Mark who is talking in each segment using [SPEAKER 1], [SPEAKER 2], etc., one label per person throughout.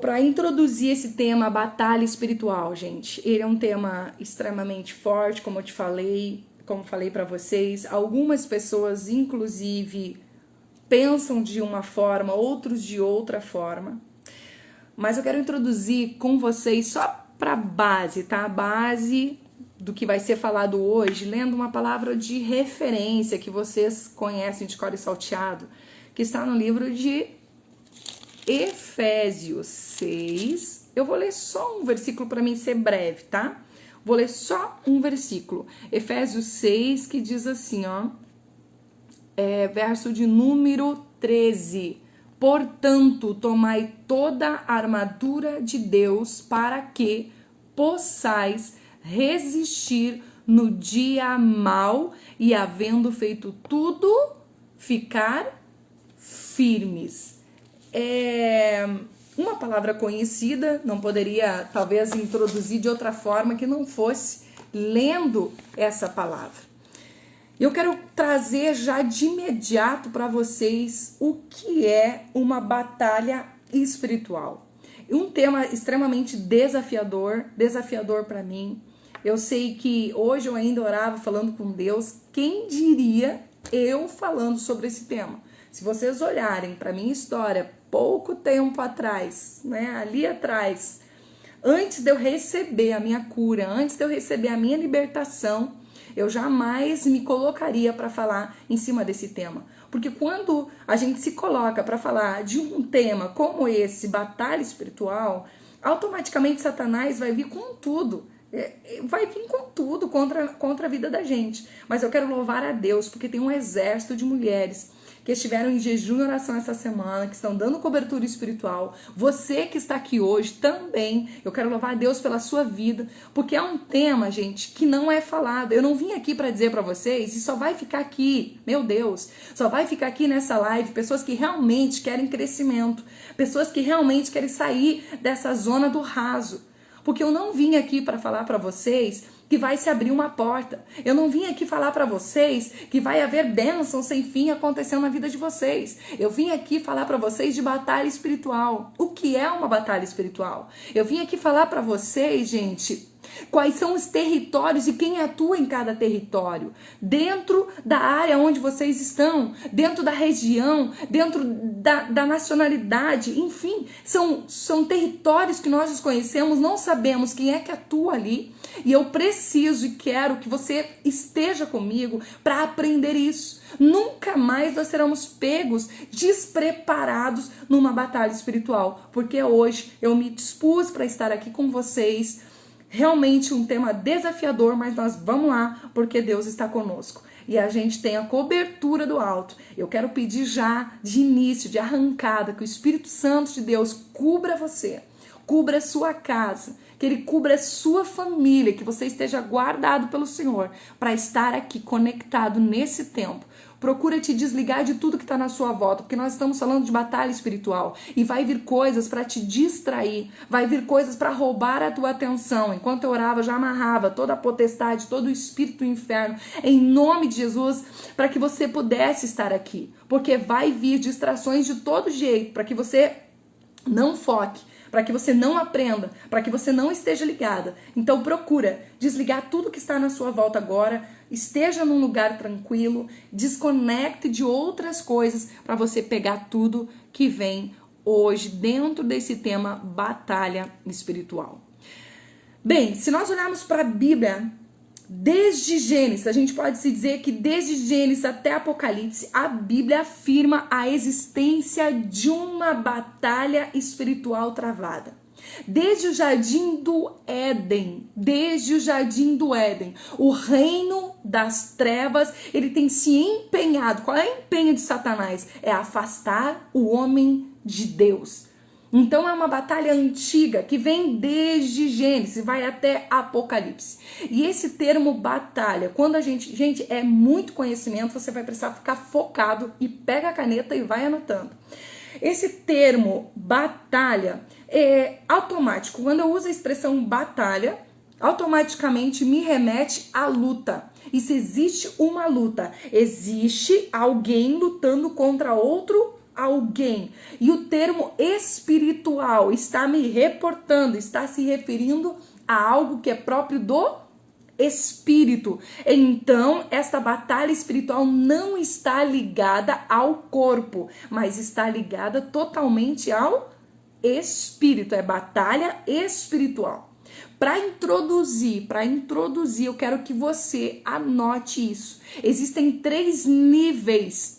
[SPEAKER 1] Para introduzir esse tema, batalha espiritual, gente, ele é um tema extremamente forte, como falei para vocês. Algumas pessoas, inclusive, pensam de uma forma, outros de outra forma. Mas eu quero introduzir com vocês só para base, tá? A base do que vai ser falado hoje, lendo uma palavra de referência que vocês conhecem de cor e salteado, que está no livro de Efésios 6. Eu vou ler só um versículo para mim ser breve, tá? Vou ler só um versículo. Efésios 6, que diz assim, ó. Verso de número 13. Portanto, tomai toda a armadura de Deus para que possais resistir no dia mau e, havendo feito tudo, ficar firmes. Uma palavra conhecida, não poderia talvez introduzir de outra forma que não fosse lendo essa palavra. Eu quero trazer já de imediato para vocês o que é uma batalha espiritual. Um tema extremamente desafiador para mim. Eu sei que hoje eu ainda orava falando com Deus, quem diria eu falando sobre esse tema? Se vocês olharem para minha história, pouco tempo atrás, né, ali atrás, antes de eu receber a minha cura, antes de eu receber a minha libertação, eu jamais me colocaria para falar em cima desse tema. Porque quando a gente se coloca para falar de um tema como esse, batalha espiritual, automaticamente Satanás vai vir com tudo. Vai vir com tudo contra a vida da gente. Mas eu quero louvar a Deus, porque tem um exército de mulheres que estiveram em jejum e oração essa semana, que estão dando cobertura espiritual. Você que está aqui hoje também, eu quero louvar a Deus pela sua vida, porque é um tema, gente, que não é falado. Eu não vim aqui para dizer para vocês, e só vai ficar aqui, meu Deus, só vai ficar aqui nessa live pessoas que realmente querem crescimento, pessoas que realmente querem sair dessa zona do raso. Porque eu não vim aqui para falar para vocês que vai se abrir uma porta. Eu não vim aqui falar para vocês que vai haver bênção sem fim acontecendo na vida de vocês. Eu vim aqui falar para vocês de batalha espiritual. O que é uma batalha espiritual? Eu vim aqui falar para vocês, gente, quais são os territórios e quem atua em cada território. Dentro da área onde vocês estão, dentro da região, dentro da nacionalidade, enfim, são territórios que nós desconhecemos, não sabemos quem é que atua ali. E eu preciso e quero que você esteja comigo para aprender isso. Nunca mais nós seremos pegos despreparados numa batalha espiritual, porque hoje eu me dispus para estar aqui com vocês. Realmente um tema desafiador, mas nós vamos lá, porque Deus está conosco. E a gente tem a cobertura do alto. Eu quero pedir já, de início, de arrancada, que o Espírito Santo de Deus cubra você, cubra a sua casa, que Ele cubra a sua família, que você esteja guardado pelo Senhor, para estar aqui conectado nesse tempo. Procura te desligar de tudo que está na sua volta, porque nós estamos falando de batalha espiritual. E vai vir coisas para te distrair, vai vir coisas para roubar a tua atenção. Enquanto eu orava, eu já amarrava toda a potestade, todo o espírito do inferno, em nome de Jesus, para que você pudesse estar aqui. Porque vai vir distrações de todo jeito, para que você não foque, para que você não aprenda, para que você não esteja ligada. Então procura desligar tudo que está na sua volta agora, esteja num lugar tranquilo, desconecte de outras coisas para você pegar tudo que vem hoje dentro desse tema batalha espiritual. Bem, se nós olharmos para a Bíblia, desde Gênesis, a gente pode se dizer que desde Gênesis até Apocalipse, a Bíblia afirma a existência de uma batalha espiritual travada. Desde o jardim do Éden, o reino das trevas, ele tem se empenhado. Qual é o empenho de Satanás? É afastar o homem de Deus. Então é uma batalha antiga que vem desde Gênesis, vai até Apocalipse. E esse termo batalha, quando a gente é muito conhecimento, você vai precisar ficar focado e pega a caneta e vai anotando. Esse termo batalha é automático. Quando eu uso a expressão batalha, automaticamente me remete à luta. E se existe uma luta, existe alguém lutando contra outro alguém. E o termo espiritual está me reportando, está se referindo a algo que é próprio do espírito. Então, esta batalha espiritual não está ligada ao corpo, mas está ligada totalmente ao espírito. É batalha espiritual. Para introduzir, eu quero que você anote isso. Existem 3 níveis,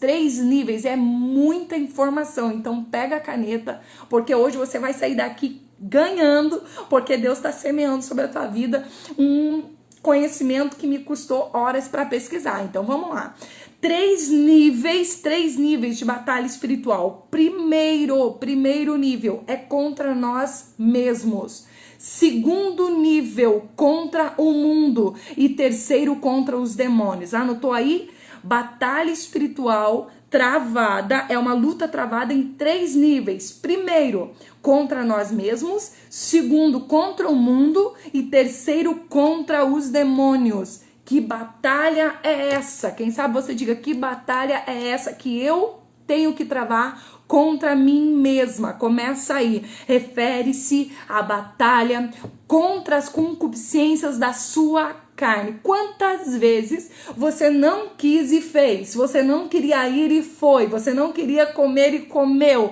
[SPEAKER 1] é muita informação. Então pega a caneta, porque hoje você vai sair daqui ganhando, porque Deus está semeando sobre a tua vida um conhecimento que me custou horas para pesquisar. Então vamos lá. 3 níveis de batalha espiritual. Primeiro nível é contra nós mesmos. Segundo nível, contra o mundo. E terceiro, contra os demônios. Anotou aí? Batalha espiritual travada, é uma luta travada em 3 níveis. Primeiro, contra nós mesmos. Segundo, contra o mundo. E terceiro, contra os demônios. Que batalha é essa? Quem sabe você diga, que batalha é essa que eu tenho que travar contra mim mesma? Começa aí. Refere-se à batalha contra as concupiscências da sua carne. Quantas vezes você não quis e fez? Você não queria ir e foi? Você não queria comer e comeu?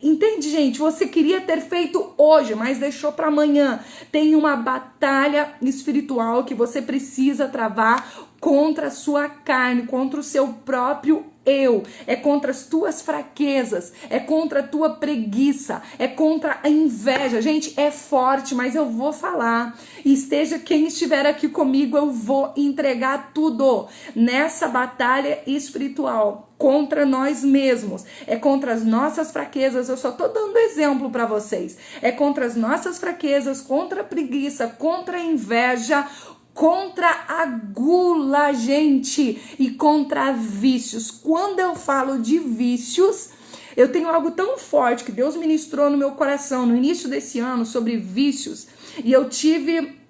[SPEAKER 1] Entende, gente? Você queria ter feito hoje, mas deixou para amanhã. Tem uma batalha espiritual que você precisa travar contra a sua carne, contra o seu próprio eu. É contra as tuas fraquezas, é contra a tua preguiça, é contra a inveja. Gente, é forte, mas eu vou falar. Esteja quem estiver aqui comigo, eu vou entregar tudo nessa batalha espiritual. Contra nós mesmos, é contra as nossas fraquezas. Eu só tô dando exemplo para vocês. É contra as nossas fraquezas, contra a preguiça, contra a inveja, contra a gula, gente, e contra vícios. Quando eu falo de vícios, eu tenho algo tão forte que Deus ministrou no meu coração no início desse ano sobre vícios, e eu tive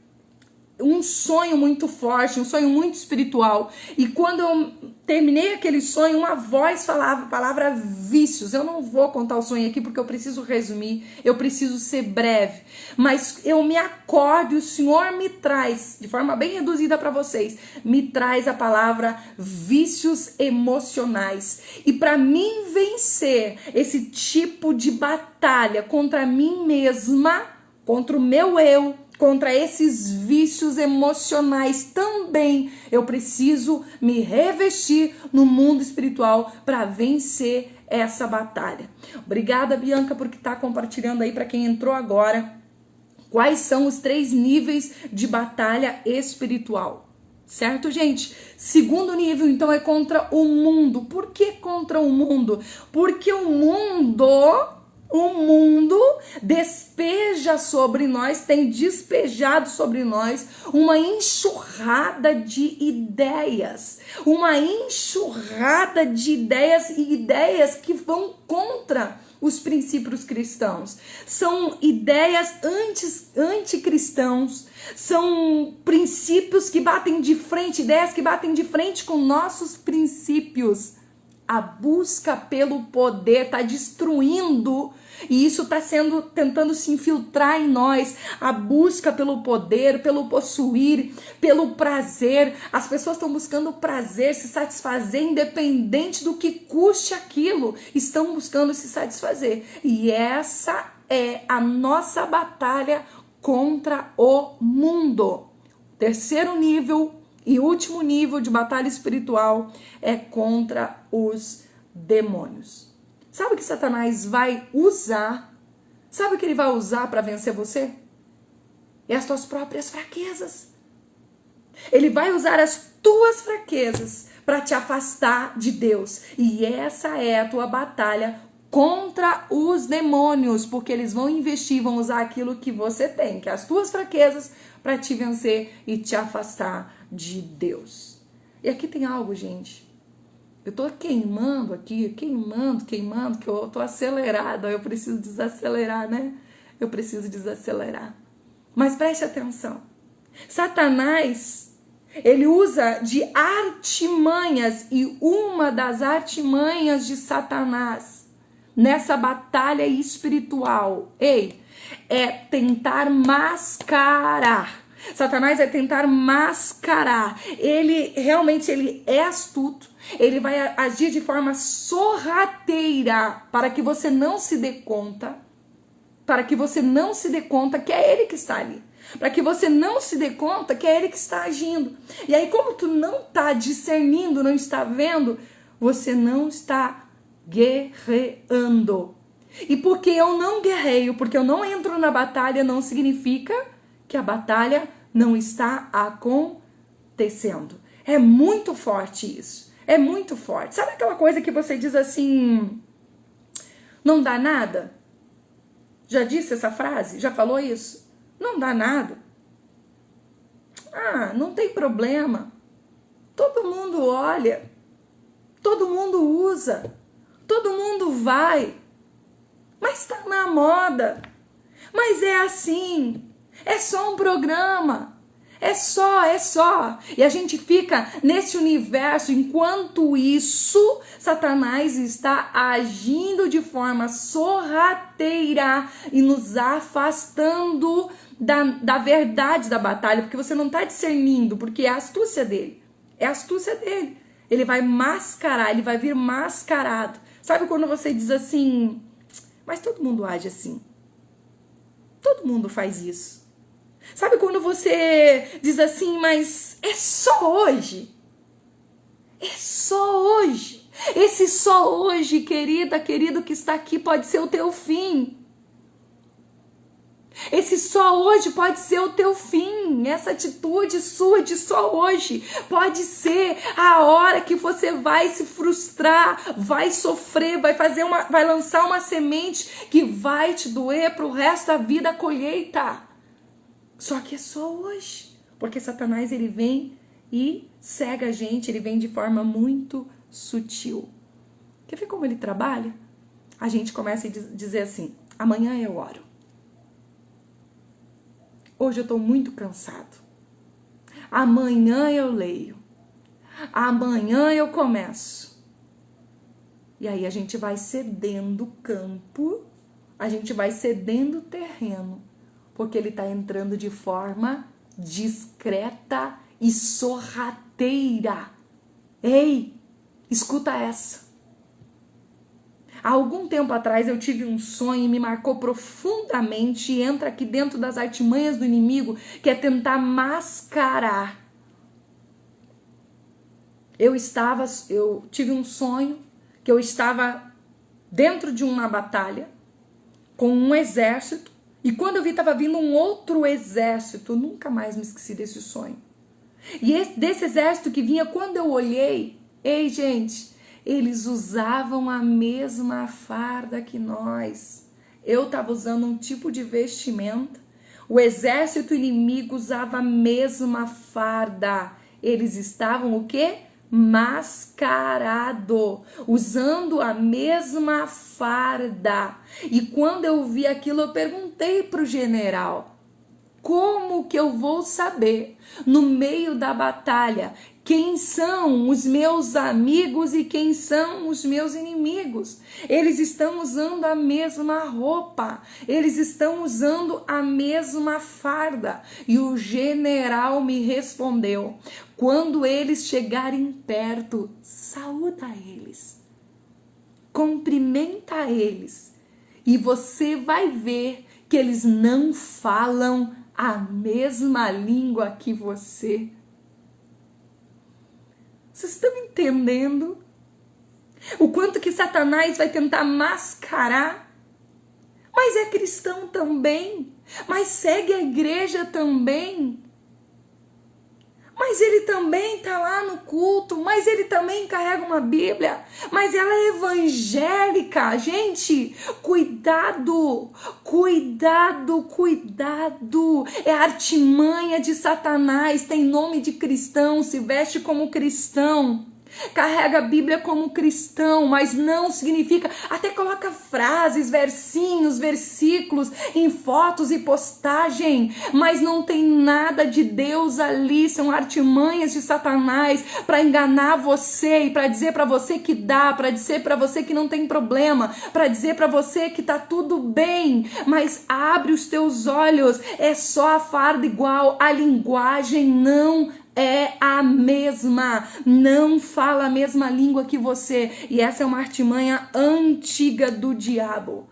[SPEAKER 1] um sonho muito forte, um sonho muito espiritual. E quando eu terminei aquele sonho, uma voz falava a palavra vícios. Eu não vou contar o sonho aqui porque eu preciso resumir, eu preciso ser breve. Mas eu me acordo e o Senhor me traz, de forma bem reduzida para vocês, me traz a palavra vícios emocionais. E para mim vencer esse tipo de batalha contra mim mesma, contra o meu eu, contra esses vícios emocionais também, eu preciso me revestir no mundo espiritual para vencer essa batalha. Obrigada, Bianca, por estar compartilhando aí para quem entrou agora. Quais são os 3 níveis de batalha espiritual? Certo, gente? Segundo nível, então, é contra o mundo. Por que contra o mundo? Porque o mundo despeja sobre nós, tem despejado sobre nós uma enxurrada de ideias. Uma enxurrada de ideias e ideias que vão contra os princípios cristãos. São ideias anticristãos, são princípios que batem de frente, ideias que batem de frente com nossos princípios. A busca pelo poder está destruindo, e isso está tentando se infiltrar em nós. A busca pelo poder, pelo possuir, pelo prazer. As pessoas estão buscando prazer, se satisfazer, independente do que custe aquilo. Estão buscando se satisfazer. E essa é a nossa batalha contra o mundo. Terceiro nível e último nível de batalha espiritual é contra os demônios. Sabe o que Satanás vai usar? Sabe o que ele vai usar para vencer você? É as tuas próprias fraquezas. Ele vai usar as tuas fraquezas para te afastar de Deus. E essa é a tua batalha contra os demônios, porque eles vão investir, vão usar aquilo que você tem, que é as tuas fraquezas, para te vencer e te afastar de Deus. E aqui tem algo, gente. Eu tô queimando aqui, queimando, que eu tô acelerada. Eu preciso desacelerar, né? Eu preciso desacelerar. Mas preste atenção. Satanás, Ele usa de artimanhas, e uma das artimanhas de Satanás nessa batalha espiritual, é tentar mascarar. Satanás é tentar mascarar. Ele realmente é astuto. Ele vai agir de forma sorrateira para que você não se dê conta. Para que você não se dê conta que é ele que está ali. Para que você não se dê conta que é ele que está agindo. E aí, como tu não está discernindo, não está vendo, você não está guerreando. E porque eu não guerreio, porque eu não entro na batalha, não significa que a batalha não está acontecendo. É muito forte isso. É muito forte. Sabe aquela coisa que você diz assim, não dá nada? Já disse essa frase? Já falou isso? Não dá nada. Ah, não tem problema. Todo mundo olha. Todo mundo usa. Todo mundo vai. Mas tá na moda. Mas é assim. É só um programa. É só. E a gente fica nesse universo. Enquanto isso, Satanás está agindo de forma sorrateira e nos afastando da verdade da batalha, porque você não está discernindo, porque é a astúcia dele. É a astúcia dele. Ele vai mascarar, ele vai vir mascarado. Sabe quando você diz assim, mas todo mundo age assim. Todo mundo faz isso. Sabe quando você diz assim, mas é só hoje? É só hoje. Esse só hoje, querida, querido que está aqui, pode ser o teu fim. Esse só hoje pode ser o teu fim. Essa atitude sua de só hoje pode ser a hora que você vai se frustrar, vai sofrer, vai lançar uma semente que vai te doer pro resto da vida a colheita. Só que é só hoje, porque Satanás ele vem e cega a gente, ele vem de forma muito sutil. Quer ver como ele trabalha? A gente começa a dizer assim, amanhã eu oro. Hoje eu estou muito cansado. Amanhã eu leio. Amanhã eu começo. E aí a gente vai cedendo campo, a gente vai cedendo terreno, porque ele está entrando de forma discreta e sorrateira. Ei, escuta essa. Há algum tempo atrás eu tive um sonho e me marcou profundamente e entra aqui dentro das artimanhas do inimigo, que é tentar mascarar. Eu tive um sonho que eu estava dentro de uma batalha com um exército e quando eu vi estava vindo um outro exército, nunca mais me esqueci desse sonho. E desse exército que vinha, quando eu olhei, ei gente, eles usavam a mesma farda que nós. Eu estava usando um tipo de vestimenta. O exército inimigo usava a mesma farda. Eles estavam o quê? Mascarado, usando a mesma farda. E quando eu vi aquilo, eu perguntei para o general, como que eu vou saber, no meio da batalha, quem são os meus amigos e quem são os meus inimigos? Eles estão usando a mesma roupa, eles estão usando a mesma farda. E o general me respondeu, quando eles chegarem perto, saúda eles, cumprimenta eles, e você vai ver que eles não falam a mesma língua que você. Vocês estão entendendo o quanto que Satanás vai tentar mascarar? Mas é cristão também, mas segue a igreja também. Mas ele também está lá no culto, mas ele também carrega uma Bíblia, mas ela é evangélica. Gente, cuidado, cuidado, cuidado. É a artimanha de Satanás, tem nome de cristão, se veste como cristão. carrega a Bíblia como cristão, mas não significa, até coloca frases, versinhos, versículos em fotos e postagem, mas não tem nada de Deus ali, são artimanhas de Satanás para enganar você e para dizer para você que dá, para dizer para você que não tem problema, para dizer para você que tá tudo bem, mas abre os teus olhos, é só a farda igual, a linguagem não é a mesma, não fala a mesma língua que você, e essa é uma artimanha antiga do diabo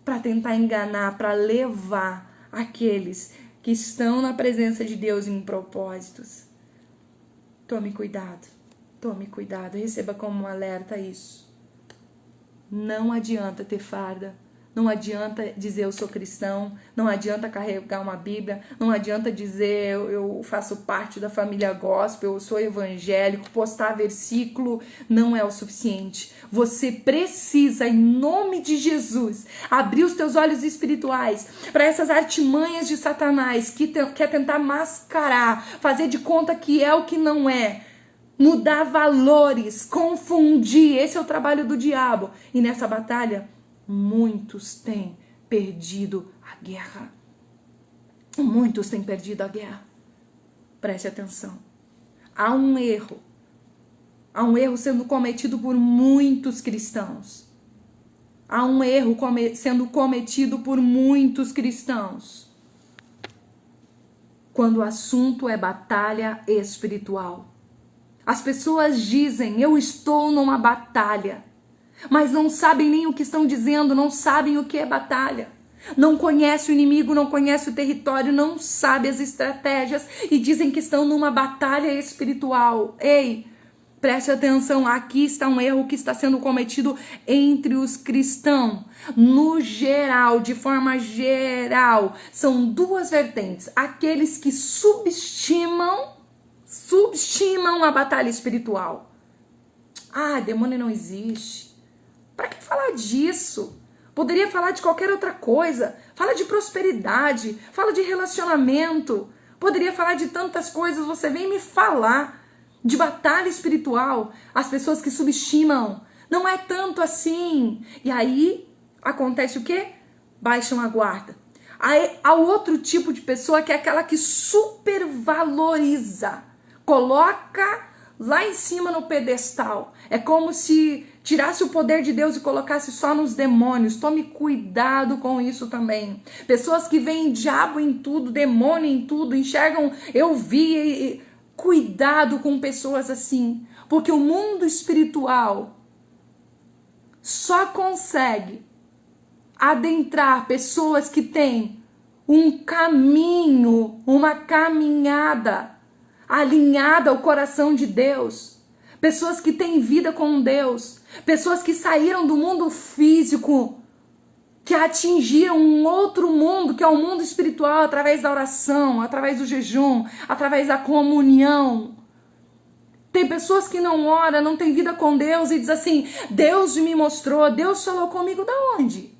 [SPEAKER 1] para tentar enganar, para levar aqueles que estão na presença de Deus em propósitos. Tome cuidado, receba como um alerta isso. Não adianta ter farda, não adianta dizer eu sou cristão, não adianta carregar uma Bíblia, não adianta dizer eu faço parte da família gospel, eu sou evangélico, postar versículo não é o suficiente. Você precisa, em nome de Jesus, abrir os teus olhos espirituais para essas artimanhas de Satanás que quer tentar mascarar, fazer de conta que é o que não é. Mudar valores, confundir, esse é o trabalho do diabo. E nessa batalha, muitos têm perdido a guerra. Muitos têm perdido a guerra. Preste atenção. Há um erro sendo cometido por muitos cristãos. Há um erro sendo cometido por muitos cristãos. Quando o assunto é batalha espiritual. As pessoas dizem, eu estou numa batalha, mas não sabem nem o que estão dizendo, não sabem o que é batalha. Não conhece o inimigo, não conhece o território, não sabe as estratégias e dizem que estão numa batalha espiritual. Ei, preste atenção, aqui está um erro que está sendo cometido entre os cristãos. No geral, de forma geral, são duas vertentes. Aqueles que subestimam a batalha espiritual. Ah, demônio não existe. Para que falar disso? Poderia falar de qualquer outra coisa. Fala de prosperidade, fala de relacionamento. Poderia falar de tantas coisas. Você vem me falar de batalha espiritual. As pessoas que subestimam. Não é tanto assim. E aí acontece o quê? Baixam a guarda. Aí há outro tipo de pessoa que é aquela que supervaloriza. Coloca lá em cima no pedestal. É como se tirasse o poder de Deus e colocasse só nos demônios. Tome cuidado com isso também. Pessoas que veem diabo em tudo, demônio em tudo, enxergam, eu vi. Cuidado com pessoas assim. Porque o mundo espiritual só consegue adentrar pessoas que têm um caminho, uma caminhada alinhada ao coração de Deus, pessoas que têm vida com Deus, pessoas que saíram do mundo físico, que atingiram um outro mundo, que é o mundo espiritual, através da oração, através do jejum, através da comunhão. Tem pessoas que não oram, não têm vida com Deus e diz assim, Deus me mostrou, Deus falou comigo. Da onde?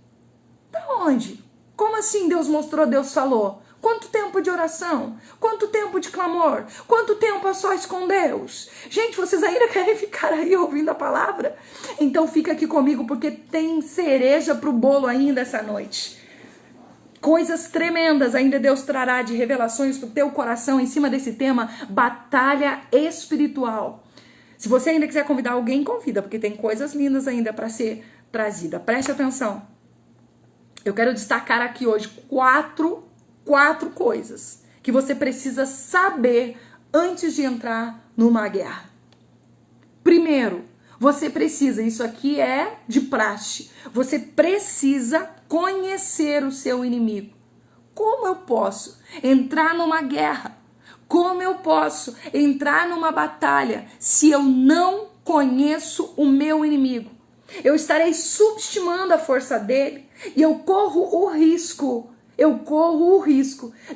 [SPEAKER 1] Da onde? Como assim Deus mostrou, Deus falou? Quanto tempo de oração? Quanto tempo de clamor? Quanto tempo a sós com Deus? Gente, vocês ainda querem ficar aí ouvindo a palavra? Então fica aqui comigo, porque tem cereja pro bolo ainda essa noite. Coisas tremendas ainda Deus trará de revelações pro teu coração em cima desse tema, batalha espiritual. Se você ainda quiser convidar alguém, convida, porque tem coisas lindas ainda para ser trazida. Preste atenção. Eu quero destacar aqui hoje quatro coisas que você precisa saber antes de entrar numa guerra. Primeiro, você precisa, isso aqui é de praxe, você precisa conhecer o seu inimigo. Como eu posso entrar numa guerra? Como eu posso entrar numa batalha se eu não conheço o meu inimigo? Eu estarei subestimando a força dele e eu corro o risco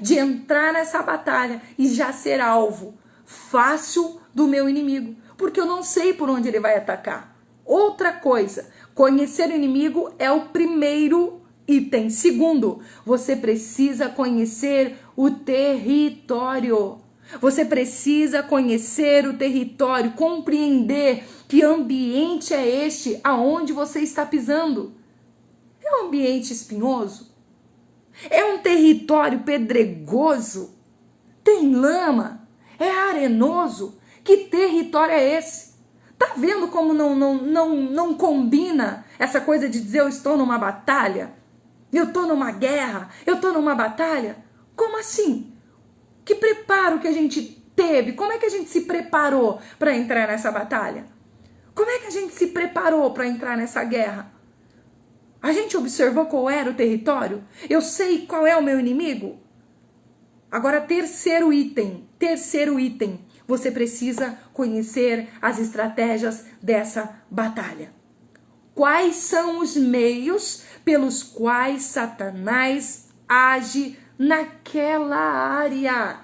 [SPEAKER 1] de entrar nessa batalha e já ser alvo fácil do meu inimigo, porque eu não sei por onde ele vai atacar. Outra coisa, conhecer o inimigo é o primeiro item. Segundo, você precisa conhecer o território. Você precisa conhecer o território, compreender que ambiente é este aonde você está pisando. É um ambiente espinhoso? É um território pedregoso? Tem lama? É arenoso? Que território é esse? Tá vendo como não combina essa coisa de dizer eu estou numa batalha? Eu estou numa guerra? Eu estou numa batalha? Como assim? Que preparo que a gente teve? Como é que a gente se preparou para entrar nessa batalha? Como é que a gente se preparou para entrar nessa guerra? A gente observou qual era o território? Eu sei qual é o meu inimigo? Agora, terceiro item. Você precisa conhecer as estratégias dessa batalha. Quais são os meios pelos quais Satanás age naquela área?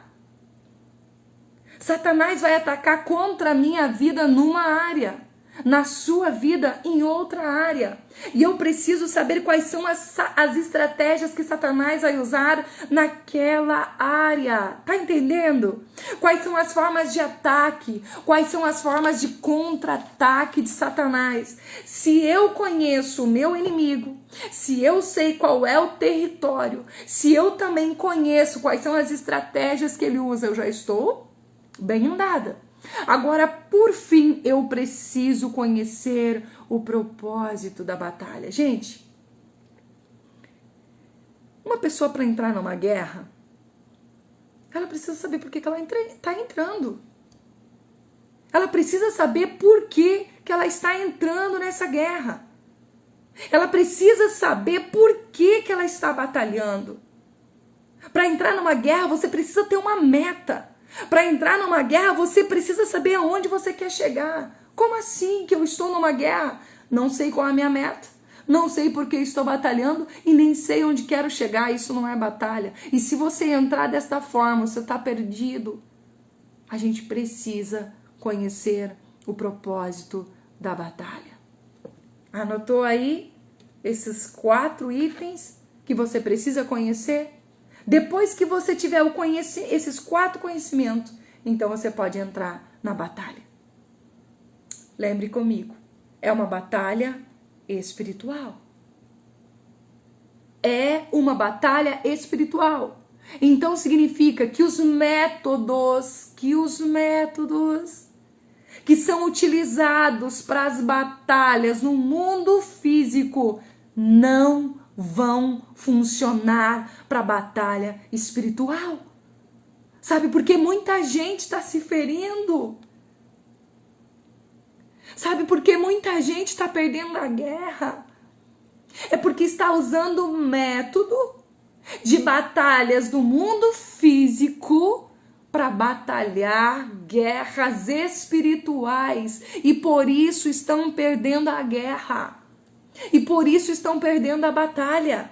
[SPEAKER 1] Satanás vai atacar contra a minha vida numa área, na sua vida em outra área. E eu preciso saber quais são as estratégias que Satanás vai usar naquela área. Tá entendendo? Quais são as formas de ataque? Quais são as formas de contra-ataque de Satanás? Se eu conheço o meu inimigo, se eu sei qual é o território, se eu também conheço quais são as estratégias que ele usa, eu já estou bem andada. Agora, por fim, eu preciso conhecer o propósito da batalha. Gente, uma pessoa para entrar numa guerra, ela precisa saber por que ela está entrando. Ela precisa saber por que ela está entrando nessa guerra. Ela precisa saber por que ela está batalhando. Para entrar numa guerra, você precisa ter uma meta. Para entrar numa guerra, você precisa saber aonde você quer chegar. Como assim que eu estou numa guerra? Não sei qual é a minha meta. Não sei por que estou batalhando e nem sei onde quero chegar. Isso não é batalha. E se você entrar desta forma, você está perdido. A gente precisa conhecer o propósito da batalha. Anotou aí esses 4 itens que você precisa conhecer? Depois que você tiver esses 4 conhecimentos, então você pode entrar na batalha. Lembre comigo, é uma batalha espiritual. É uma batalha espiritual. Então significa que os métodos que são utilizados para as batalhas no mundo físico não vão funcionar para a batalha espiritual. Sabe, porque muita gente está se ferindo. Sabe, porque muita gente está perdendo a guerra. É porque está usando o método de batalhas do mundo físico para batalhar guerras espirituais. E por isso estão perdendo a guerra. E por isso estão perdendo a batalha.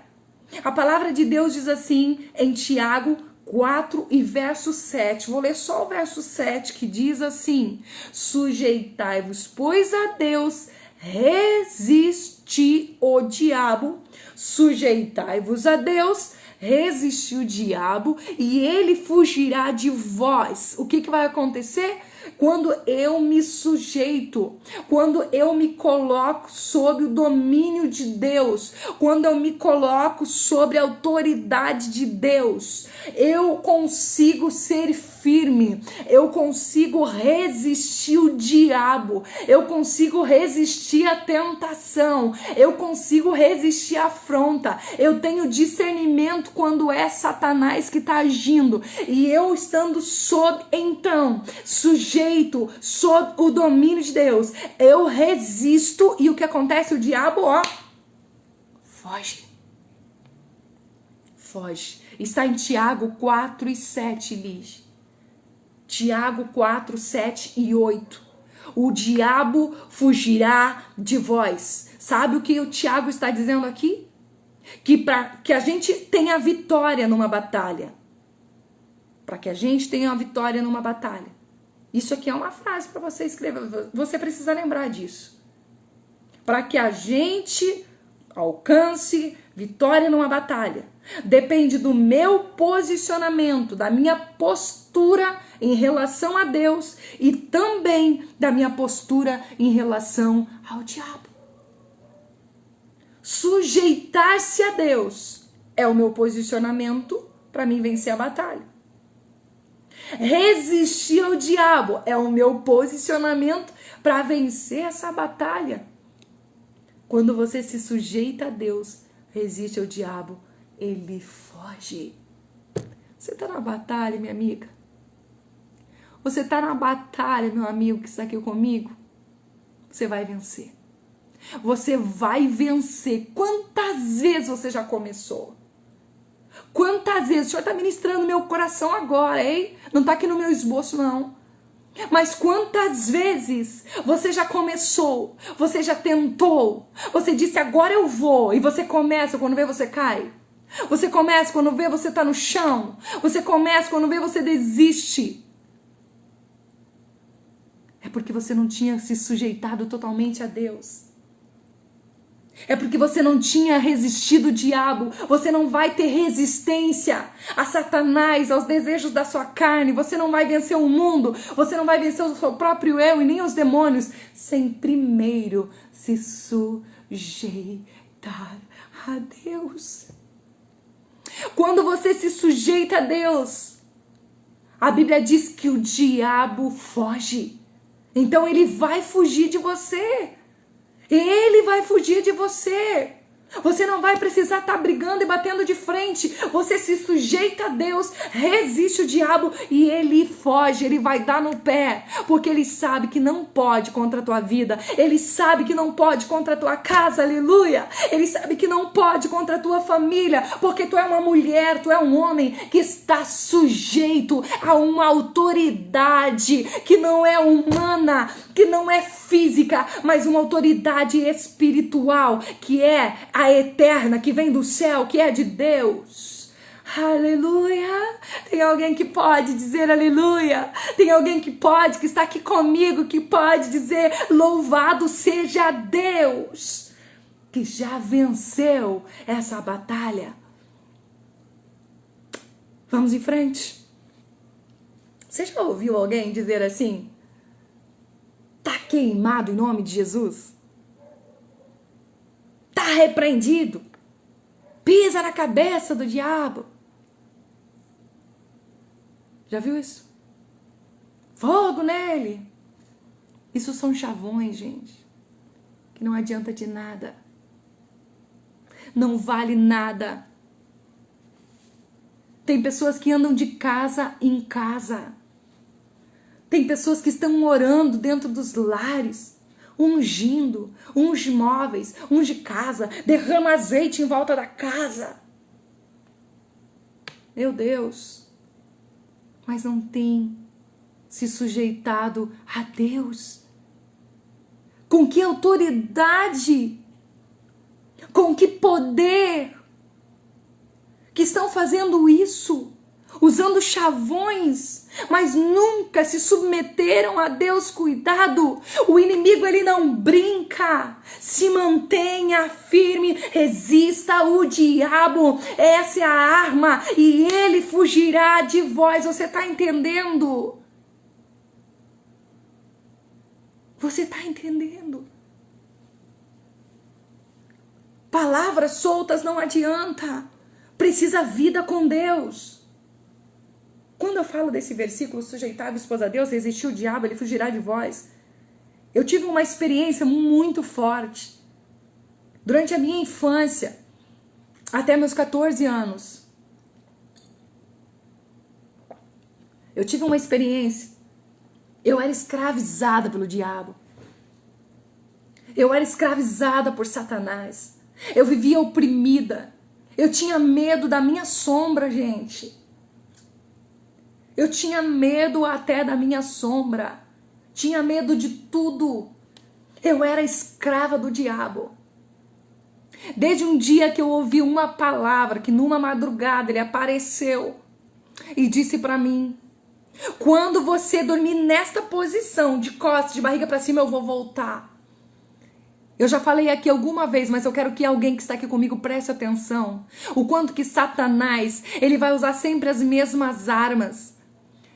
[SPEAKER 1] A palavra de Deus diz assim em Tiago 4 e verso 7. Vou ler só o verso 7 que diz assim: sujeitai-vos, pois a Deus, resisti o diabo. Sujeitai-vos a Deus, resistir o diabo e ele fugirá de vós. O que vai acontecer? Quando eu me sujeito, quando eu me coloco sob o domínio de Deus, quando eu me coloco sobre a autoridade de Deus, eu consigo ser firme, eu consigo resistir o diabo, eu consigo resistir a tentação, eu consigo resistir a afronta, eu tenho discernimento quando é Satanás que está agindo, e eu estando sujeito sob o domínio de Deus, eu resisto, e o que acontece? O diabo, foge. Está em Tiago 4 e 7, Lige. Tiago 4, 7 e 8. O diabo fugirá de vós. Sabe o que o Tiago está dizendo aqui? Que para que a gente tenha vitória numa batalha. Para que a gente tenha uma vitória numa batalha. Isso aqui é uma frase para você escrever. Você precisa lembrar disso. Para que a gente alcance vitória numa batalha. Depende do meu posicionamento, da minha postura em relação a Deus e também da minha postura em relação ao diabo. Sujeitar-se a Deus é o meu posicionamento para mim vencer a batalha. Resistir ao diabo é o meu posicionamento para vencer essa batalha. Quando você se sujeita a Deus, resiste ao diabo, ele foge. Você está na batalha, minha amiga? Você está na batalha, meu amigo que está aqui comigo? Você vai vencer. Você vai vencer. Quantas vezes você já começou? Quantas vezes? O Senhor está ministrando meu coração agora, hein? Não está aqui no meu esboço, não. Mas quantas vezes você já começou? Você já tentou? Você disse, agora eu vou. E você começa, quando vê, você cai. Você começa, quando vê, você está no chão. Você começa, quando vê, você desiste. É porque você não tinha se sujeitado totalmente a Deus. É porque você não tinha resistido o diabo. Você não vai ter resistência a Satanás, aos desejos da sua carne. Você não vai vencer o mundo. Você não vai vencer o seu próprio eu e nem os demônios sem primeiro se sujeitar a Deus. Quando você se sujeita a Deus, a Bíblia diz que o diabo foge. Então ele vai fugir de você. Ele vai fugir de você. Você não vai precisar estar brigando e batendo de frente. Você se sujeita a Deus, resiste o diabo e ele foge, ele vai dar no pé. Porque ele sabe que não pode contra a tua vida. Ele sabe que não pode contra a tua casa, aleluia. Ele sabe que não pode contra a tua família. Porque tu é uma mulher, tu é um homem que está sujeito a uma autoridade que não é humana, que não é física, mas uma autoridade espiritual, que é a eterna, que vem do céu, que é de Deus. Aleluia! Tem alguém que pode dizer aleluia? Tem alguém que pode, que está aqui comigo, que pode dizer louvado seja Deus, que já venceu essa batalha. Vamos em frente. Você já ouviu alguém dizer assim? Tá queimado em nome de Jesus? Tá repreendido? Pisa na cabeça do diabo. Já viu isso? Fogo nele. Isso são chavões, gente, que não adianta de nada. Não vale nada. Tem pessoas que andam de casa em casa. Tem pessoas que estão orando dentro dos lares, ungindo, unge móveis, unge casa, derrama azeite em volta da casa. Meu Deus, mas não tem se sujeitado a Deus. Com que autoridade, com que poder que estão fazendo isso? Usando chavões, mas nunca se submeteram a Deus. Cuidado, o inimigo ele não brinca. Se mantenha firme, resista o diabo. Essa é a arma e ele fugirá de vós. Você está entendendo? Você está entendendo? Palavras soltas não adianta. Precisa vida com Deus. Quando eu falo desse versículo, sujeitai-vos a Deus, resistir o diabo, ele fugirá de vós. Eu tive uma experiência muito forte. Durante a minha infância, até meus 14 anos, eu tive uma experiência. Eu era escravizada pelo diabo. Eu era escravizada por Satanás. Eu vivia oprimida. Eu tinha medo da minha sombra, gente. Eu tinha medo até da minha sombra. Tinha medo de tudo. Eu era escrava do diabo. Desde um dia que eu ouvi uma palavra, que numa madrugada ele apareceu e disse para mim: quando você dormir nesta posição, de costas, de barriga para cima, eu vou voltar. Eu já falei aqui alguma vez, mas eu quero que alguém que está aqui comigo preste atenção. O quanto que Satanás, ele vai usar sempre as mesmas armas.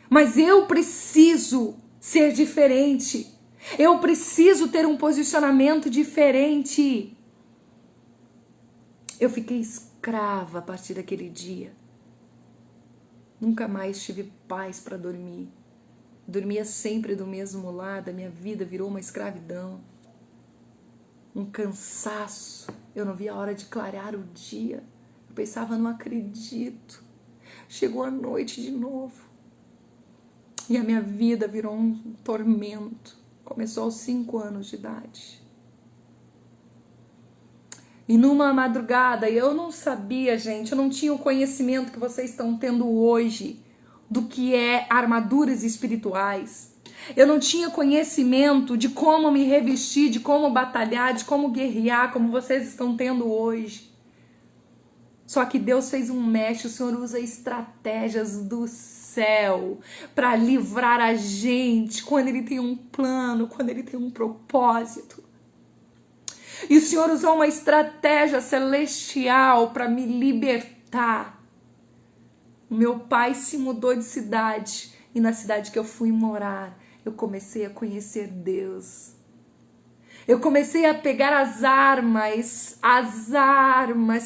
[SPEAKER 1] Mas eu preciso ser diferente. Eu preciso ter um posicionamento diferente. Eu fiquei escrava a partir daquele dia. Nunca mais tive paz para dormir. Dormia sempre do mesmo lado, a minha vida virou uma escravidão. Um cansaço. Eu não via a hora de clarear o dia. Eu pensava, não acredito. Chegou a noite de novo. E a minha vida virou um tormento. Começou aos 5 anos de idade. E numa madrugada, eu não sabia, gente, eu não tinha o conhecimento que vocês estão tendo hoje do que é armaduras espirituais. Eu não tinha conhecimento de como me revestir, de como batalhar, de como guerrear, como vocês estão tendo hoje. Só que Deus fez um mexe, o Senhor usa estratégias do céu para livrar a gente quando Ele tem um plano, quando Ele tem um propósito. E o Senhor usou uma estratégia celestial para me libertar. Meu pai se mudou de cidade e na cidade que eu fui morar, eu comecei a conhecer Deus. Eu comecei a pegar as armas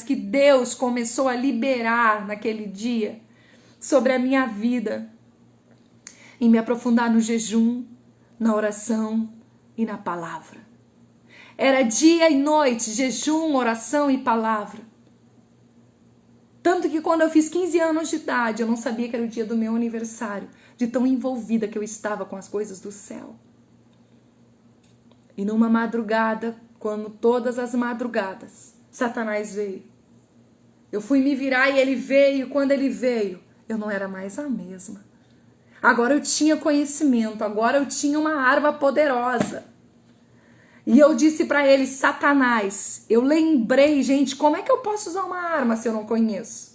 [SPEAKER 1] que Deus começou a liberar naquele dia sobre a minha vida e me aprofundar no jejum, na oração e na palavra. Era dia e noite, jejum, oração e palavra. Tanto que quando eu fiz 15 anos de idade, eu não sabia que era o dia do meu aniversário, de tão envolvida que eu estava com as coisas do céu. E numa madrugada, como todas as madrugadas, Satanás veio. Eu fui me virar e ele veio, e quando ele veio, eu não era mais a mesma. Agora eu tinha conhecimento, agora eu tinha uma arma poderosa. E eu disse para ele, Satanás, eu lembrei, gente, como é que eu posso usar uma arma se eu não conheço?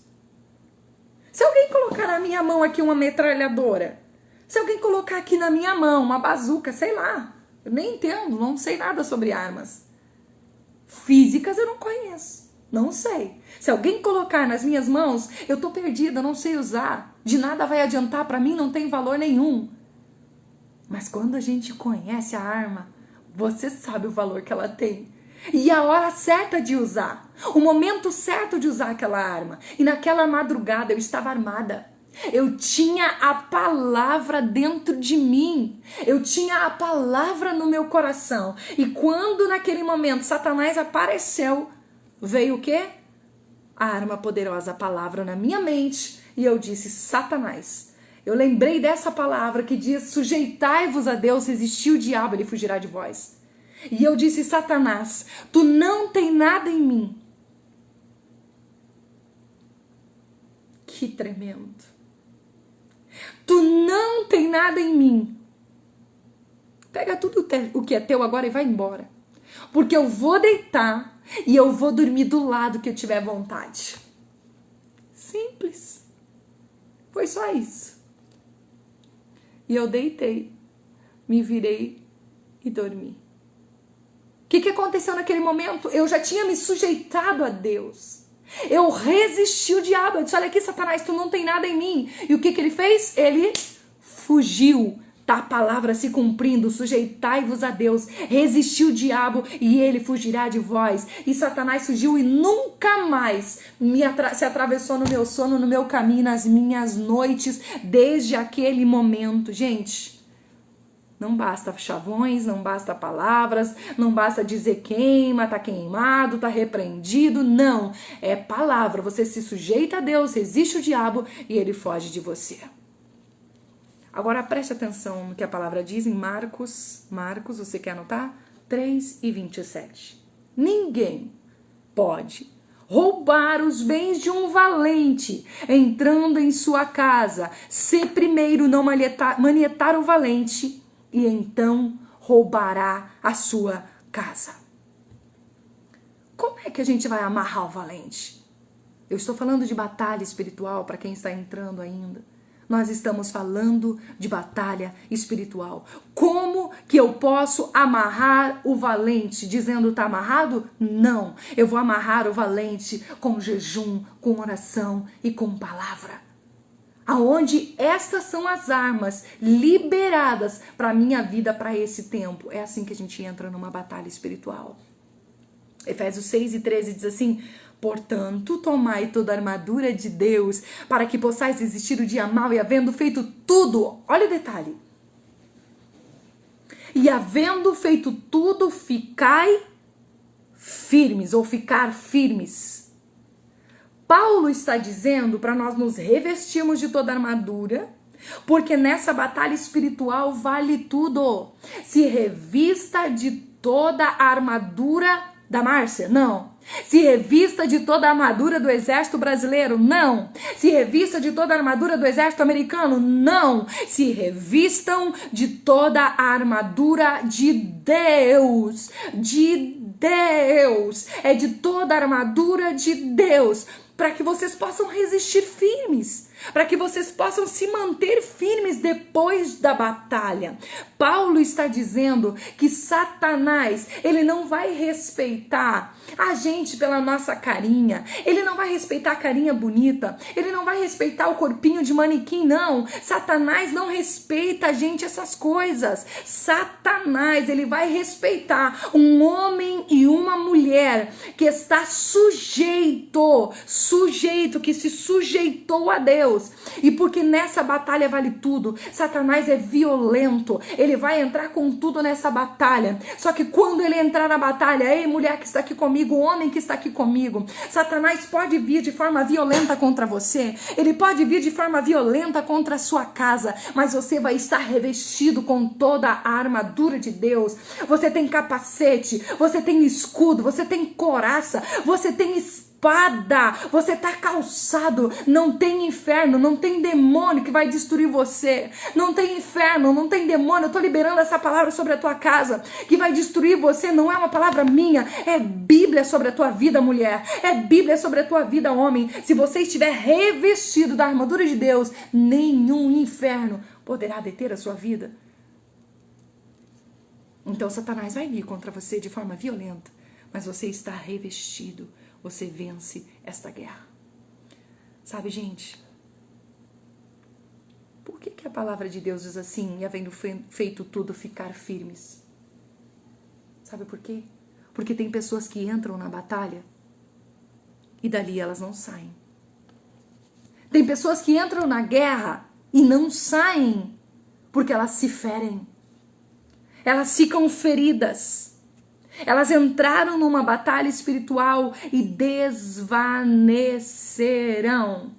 [SPEAKER 1] Se alguém colocar na minha mão aqui uma metralhadora, se alguém colocar aqui na minha mão uma bazuca, sei lá, eu nem entendo, não sei nada sobre armas. Físicas eu não conheço, não sei. Se alguém colocar nas minhas mãos, eu tô perdida, não sei usar, de nada vai adiantar, para mim não tem valor nenhum. Mas quando a gente conhece a arma, você sabe o valor que ela tem. E a hora certa de usar. O momento certo de usar aquela arma. E naquela madrugada eu estava armada. Eu tinha a palavra dentro de mim. Eu tinha a palavra no meu coração. E quando naquele momento Satanás apareceu, veio o quê? A arma poderosa, a palavra na minha mente. E eu disse, Satanás, eu lembrei dessa palavra que diz, sujeitai-vos a Deus, resistir o diabo, ele fugirá de vós. E eu disse, Satanás, tu não tem nada em mim. Que tremendo. Tu não tem nada em mim. Pega tudo o que é teu agora e vai embora. Porque eu vou deitar e eu vou dormir do lado que eu tiver vontade. Simples. Foi só isso. E eu deitei, me virei e dormi. O que aconteceu naquele momento? Eu já tinha me sujeitado a Deus. Eu resisti o diabo. Eu disse, olha aqui, Satanás, tu não tem nada em mim. E o que ele fez? Ele fugiu. Tá a palavra se cumprindo. Sujeitai-vos a Deus. Resistiu o diabo e ele fugirá de vós. E Satanás fugiu e nunca mais se atravessou no meu sono, no meu caminho, nas minhas noites, desde aquele momento. Gente, não basta chavões, não basta palavras, não basta dizer queima, tá queimado, tá repreendido, não. É palavra, você se sujeita a Deus, resiste o diabo e ele foge de você. Agora preste atenção no que a palavra diz em Marcos, você quer anotar? 3:27. Ninguém pode roubar os bens de um valente entrando em sua casa, se primeiro não manietar o valente, e então roubará a sua casa. Como é que a gente vai amarrar o valente? Eu estou falando de batalha espiritual para quem está entrando ainda. nós estamos falando de batalha espiritual. Como que eu posso amarrar o valente? Dizendo tá amarrado? Não. Eu vou amarrar o valente com jejum, com oração e com palavra. Aonde estas são as armas liberadas para a minha vida, para esse tempo. É assim que a gente entra numa batalha espiritual. Efésios 6:13 diz assim: portanto, tomai toda a armadura de Deus, para que possais resistir o dia mau, e havendo feito tudo, olha o detalhe, e havendo feito tudo, ficai firmes, ou ficar firmes. Paulo está dizendo para nós nos revestirmos de toda a armadura, porque nessa batalha espiritual vale tudo. Se revista de toda a armadura da Márcia? Não. Se revista de toda a armadura do exército brasileiro? Não. Se revista de toda a armadura do exército americano? Não. Se revistam de toda a armadura de Deus. De Deus. É de toda a armadura de Deus. Para que vocês possam resistir firmes. Para que vocês possam se manter firmes depois da batalha. Paulo está dizendo que Satanás, ele não vai respeitar a gente pela nossa carinha. Ele não vai respeitar a carinha bonita. Ele não vai respeitar o corpinho de manequim, não. Satanás não respeita a gente essas coisas. Satanás, ele vai respeitar um homem e uma mulher que está sujeito, que se sujeitou a Deus. E porque nessa batalha vale tudo, Satanás é violento, ele vai entrar com tudo nessa batalha. Só que quando ele entrar na batalha, ei, mulher que está aqui comigo, homem que está aqui comigo, Satanás pode vir de forma violenta contra você, ele pode vir de forma violenta contra a sua casa, mas você vai estar revestido com toda a armadura de Deus. Você tem capacete, você tem escudo, você tem couraça, você tem espada, você tá calçado. Não tem inferno, não tem demônio que vai destruir você. Não tem inferno, não tem demônio. Eu tô liberando essa palavra sobre a tua casa que vai destruir você. Não é uma palavra minha, é Bíblia sobre a tua vida, mulher. É Bíblia sobre a tua vida, homem. Se você estiver revestido da armadura de Deus, nenhum inferno poderá deter a sua vida. Então Satanás vai vir contra você de forma violenta, mas você está revestido. Você vence esta guerra. Sabe, gente? Por que a palavra de Deus diz assim, e havendo feito tudo, ficar firmes? Sabe por quê? Porque tem pessoas que entram na batalha e dali elas não saem. Tem pessoas que entram na guerra e não saem porque elas se ferem. Elas ficam feridas. Elas entraram numa batalha espiritual e desvanecerão.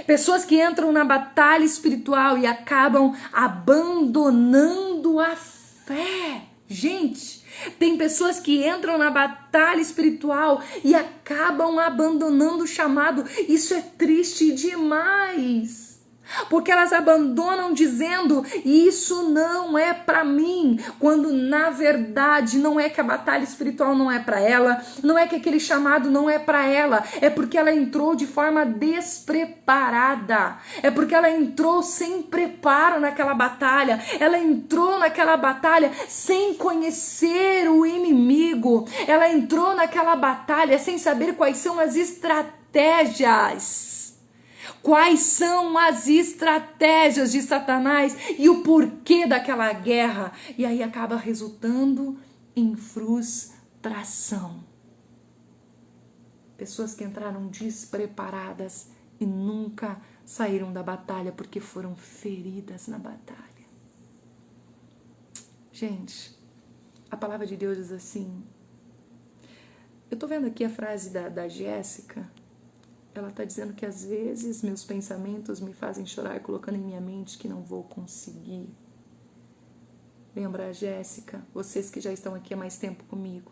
[SPEAKER 1] Pessoas que entram na batalha espiritual e acabam abandonando a fé. Gente, tem pessoas que entram na batalha espiritual e acabam abandonando o chamado. Isso é triste demais. Porque elas abandonam dizendo, isso não é pra mim, quando na verdade não é que a batalha espiritual não é pra ela, não é que aquele chamado não é pra ela, é porque ela entrou de forma despreparada, é porque ela entrou sem preparo naquela batalha, ela entrou naquela batalha sem conhecer o inimigo, ela entrou naquela batalha sem saber quais são as estratégias. Quais são as estratégias de Satanás e o porquê daquela guerra? E aí acaba resultando em frustração. Pessoas que entraram despreparadas e nunca saíram da batalha porque foram feridas na batalha. Gente, a palavra de Deus diz assim. Eu tô vendo aqui a frase da Jéssica. Ela está dizendo que às vezes meus pensamentos me fazem chorar, colocando em minha mente que não vou conseguir. Lembra, Jéssica, vocês que já estão aqui há mais tempo comigo,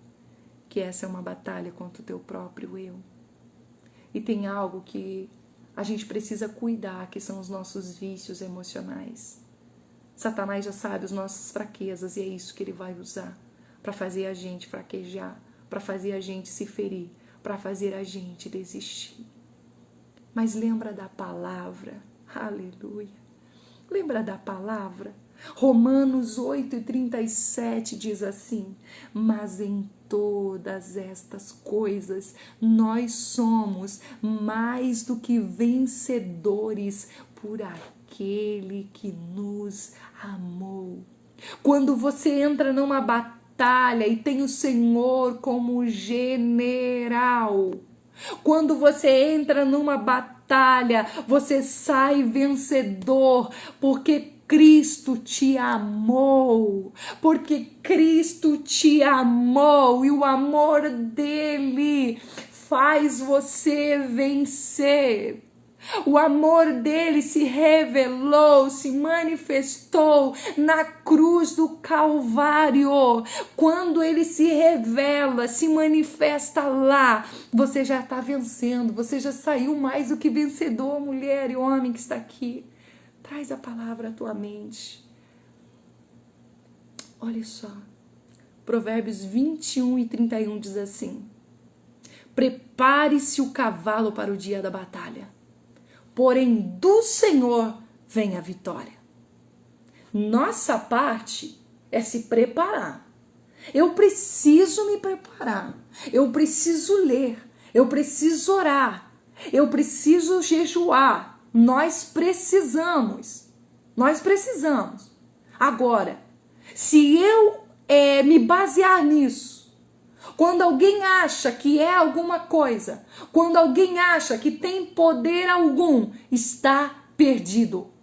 [SPEAKER 1] que essa é uma batalha contra o teu próprio eu. E tem algo que a gente precisa cuidar, que são os nossos vícios emocionais. Satanás já sabe as nossas fraquezas e é isso que ele vai usar para fazer a gente fraquejar, para fazer a gente se ferir, para fazer a gente desistir. Mas lembra da palavra, Aleluia. Lembra da palavra? Romanos 8:37 diz assim: mas em todas estas coisas nós somos mais do que vencedores por aquele que nos amou. Quando você entra numa batalha e tem o Senhor como general, quando você entra numa batalha, você sai vencedor, porque Cristo te amou, porque Cristo te amou e o amor dele faz você vencer. O amor dele se revelou, se manifestou na cruz do Calvário. Quando ele se revela, se manifesta lá, você já está vencendo, você já saiu mais do que vencedor, mulher e homem que está aqui. Traz a palavra à tua mente. Olha só, Provérbios 21:31 diz assim: prepare-se o cavalo para o dia da batalha, porém do Senhor vem a vitória. Nossa parte é se preparar. Eu preciso me preparar. Eu preciso ler. Eu preciso orar. Eu preciso jejuar. Nós precisamos. Agora, se eu me basear nisso, quando alguém acha que é alguma coisa, quando alguém acha que tem poder algum, está perdido.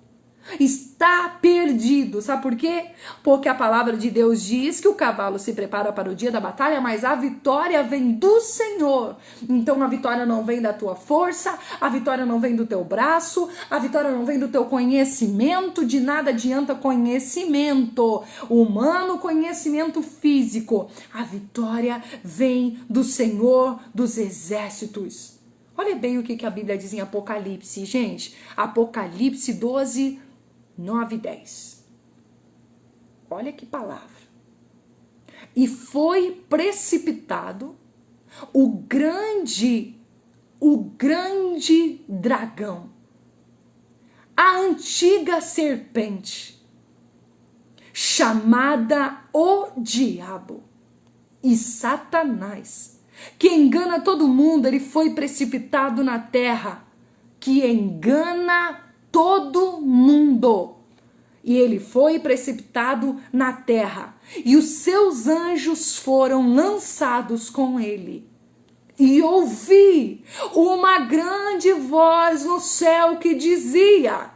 [SPEAKER 1] Está perdido. Sabe por quê? Porque a palavra de Deus diz que o cavalo se prepara para o dia da batalha, mas a vitória vem do Senhor. Então a vitória não vem da tua força, a vitória não vem do teu braço, a vitória não vem do teu conhecimento. De nada adianta conhecimento humano, conhecimento físico. A vitória vem do Senhor dos exércitos. Olha bem o que a Bíblia diz em Apocalipse, gente. Apocalipse 12:9-10. Olha que palavra. E foi precipitado o grande dragão, a antiga serpente, chamada o diabo e Satanás, que engana todo mundo. Ele foi precipitado na terra, que engana todo mundo. E ele foi precipitado na terra, e os seus anjos foram lançados com ele. E ouvi uma grande voz no céu que dizia: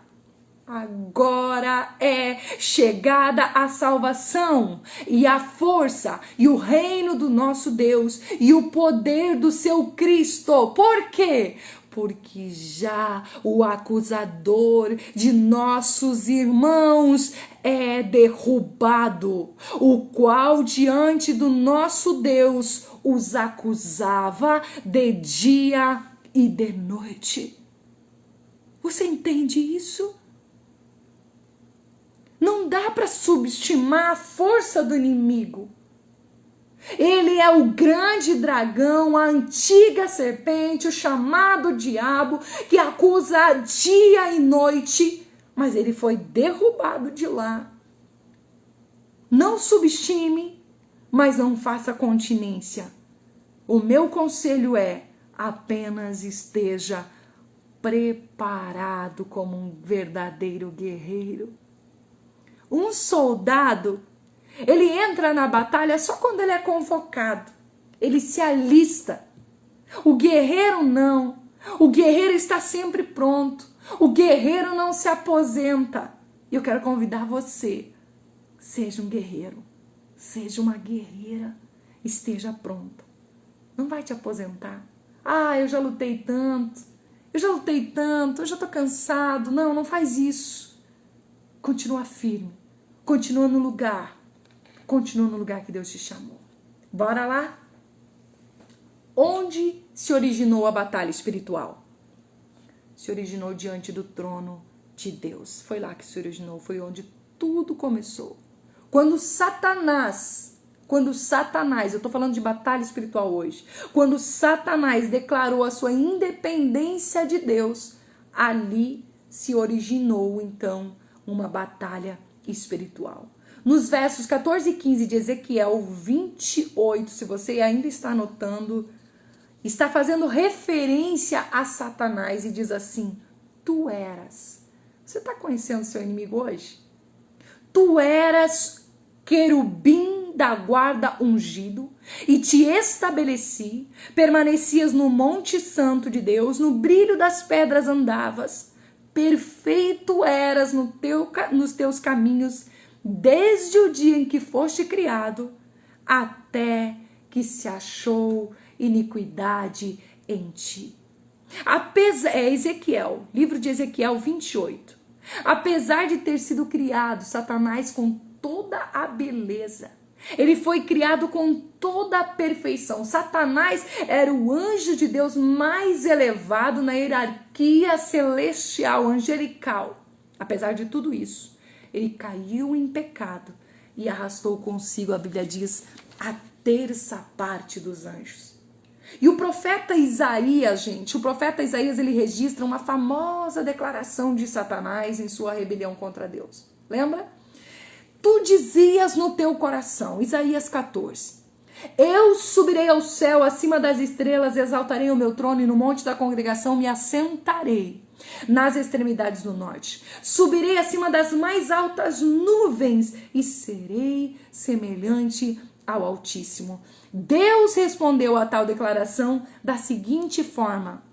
[SPEAKER 1] agora é chegada a salvação e a força e o reino do nosso Deus e o poder do seu Cristo. Por quê? Porque já o acusador de nossos irmãos é derrubado, o qual diante do nosso Deus os acusava de dia e de noite. Você entende isso? Não dá para subestimar a força do inimigo. Ele é o grande dragão, a antiga serpente, o chamado diabo, que acusa dia e noite, mas ele foi derrubado de lá. Não subestime, mas não faça continência. O meu conselho é: apenas esteja preparado como um verdadeiro guerreiro. Um soldado, ele entra na batalha só quando ele é convocado. Ele se alista. O guerreiro não. O guerreiro está sempre pronto. O guerreiro não se aposenta. E eu quero convidar você. Seja um guerreiro. Seja uma guerreira. Esteja pronta. Não vai te aposentar. Ah, eu já lutei tanto. Eu já estou cansado. Não, não faz isso. Continua firme. Continua no lugar. Continua no lugar que Deus te chamou. Bora lá? Onde se originou a batalha espiritual? Se originou diante do trono de Deus. Foi lá que se originou. Foi onde tudo começou. Quando Satanás, eu estou falando de batalha espiritual hoje. Quando Satanás declarou a sua independência de Deus, ali se originou então uma batalha espiritual. Nos versos 14 e 15 de Ezequiel 28, se você ainda está anotando, está fazendo referência a Satanás e diz assim: tu eras. Você está conhecendo seu inimigo hoje? Tu eras querubim da guarda ungido e te estabeleci, permanecias no monte santo de Deus, no brilho das pedras andavas, perfeito eras nos teus caminhos, desde o dia em que foste criado, até que se achou iniquidade em ti. Ezequiel, livro de Ezequiel 28. Apesar de ter sido criado, Satanás com toda a beleza, ele foi criado com toda a perfeição. Satanás era o anjo de Deus mais elevado na hierarquia celestial, angelical. Apesar de tudo isso, ele caiu em pecado e arrastou consigo, a Bíblia diz, a terça parte dos anjos. E o profeta Isaías, ele registra uma famosa declaração de Satanás em sua rebelião contra Deus. Lembra? Tu dizias no teu coração, Isaías 14, eu subirei ao céu acima das estrelas, exaltarei o meu trono e no monte da congregação me assentarei nas extremidades do norte. Subirei acima das mais altas nuvens e serei semelhante ao Altíssimo. Deus respondeu a tal declaração da seguinte forma: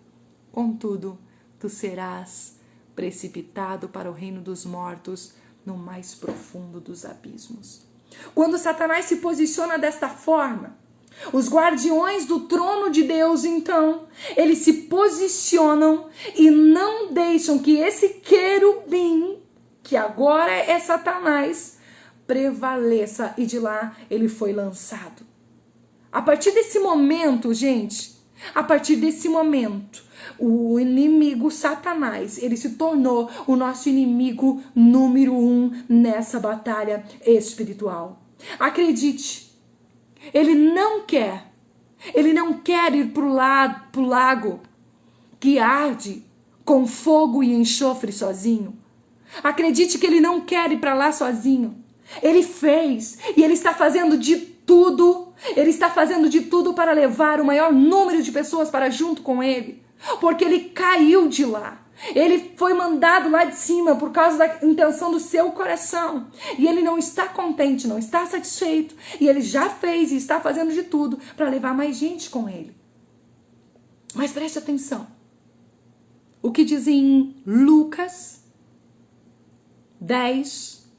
[SPEAKER 1] contudo, tu serás precipitado para o reino dos mortos, no mais profundo dos abismos. Quando Satanás se posiciona desta forma, os guardiões do trono de Deus, então, eles se posicionam e não deixam que esse querubim, que agora é Satanás, prevaleça, e de lá ele foi lançado. A partir desse momento, gente, o inimigo Satanás, ele se tornou o nosso inimigo número 1 nessa batalha espiritual. Acredite, ele não quer ir pro lago que arde com fogo e enxofre sozinho. Acredite que ele não quer ir para lá sozinho. Ele fez e ele está fazendo de tudo. Ele está fazendo de tudo para levar o maior número de pessoas para junto com ele. Porque ele caiu de lá. Ele foi mandado lá de cima por causa da intenção do seu coração. E ele não está contente, não está satisfeito. E ele já fez e está fazendo de tudo para levar mais gente com ele. Mas preste atenção. O que diz em Lucas 10,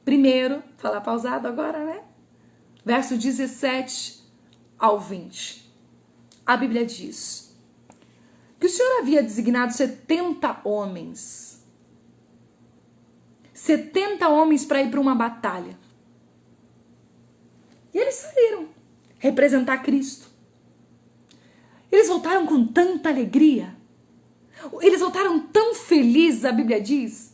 [SPEAKER 1] primeiro, falar pausado agora, né? Verso 17 ao 20. A Bíblia diz que o Senhor havia designado 70 homens. 70 homens para ir para uma batalha. E eles saíram representar Cristo. Eles voltaram com tanta alegria. Eles voltaram tão felizes, a Bíblia diz.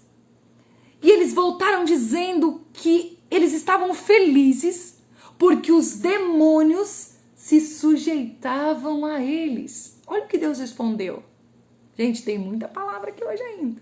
[SPEAKER 1] E eles voltaram dizendo que eles estavam felizes porque os demônios se sujeitavam a eles. Olha o que Deus respondeu. Gente, tem muita palavra aqui hoje ainda.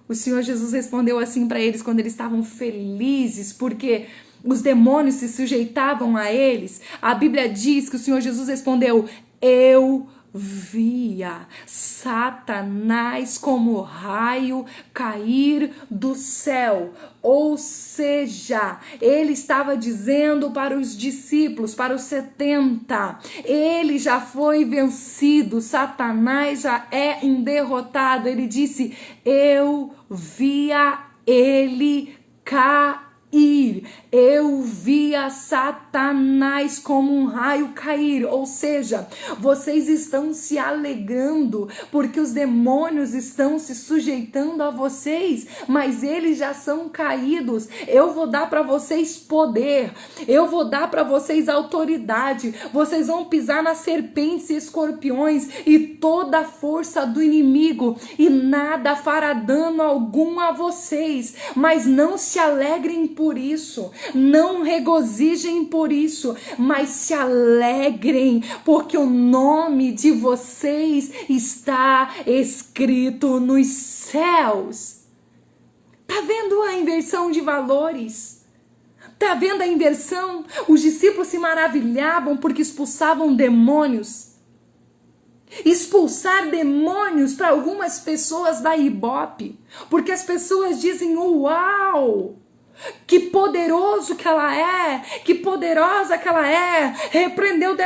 [SPEAKER 1] O Senhor Jesus respondeu assim para eles quando eles estavam felizes porque os demônios se sujeitavam a eles. A Bíblia diz que o Senhor Jesus respondeu: eu via Satanás como raio cair do céu. Ou seja, ele estava dizendo para os discípulos, para os 70, ele já foi vencido, Satanás já é um derrotado. Ele disse: eu via ele cair. Eu via Satanás como um raio cair. Ou seja, vocês estão se alegrando porque os demônios estão se sujeitando a vocês, mas eles já são caídos. Eu vou dar para vocês poder, eu vou dar para vocês autoridade. Vocês vão pisar nas serpentes e escorpiões e toda a força do inimigo, e nada fará dano algum a vocês. Mas não se alegrem por por isso, não regozijem por isso, mas se alegrem, porque o nome de vocês está escrito nos céus. Tá vendo a inversão de valores? Tá vendo a inversão? Os discípulos se maravilhavam porque expulsavam demônios. Expulsar demônios para algumas pessoas dá ibope, porque as pessoas dizem: uau, que poderoso que ela é, que poderosa que ela é, repreendeu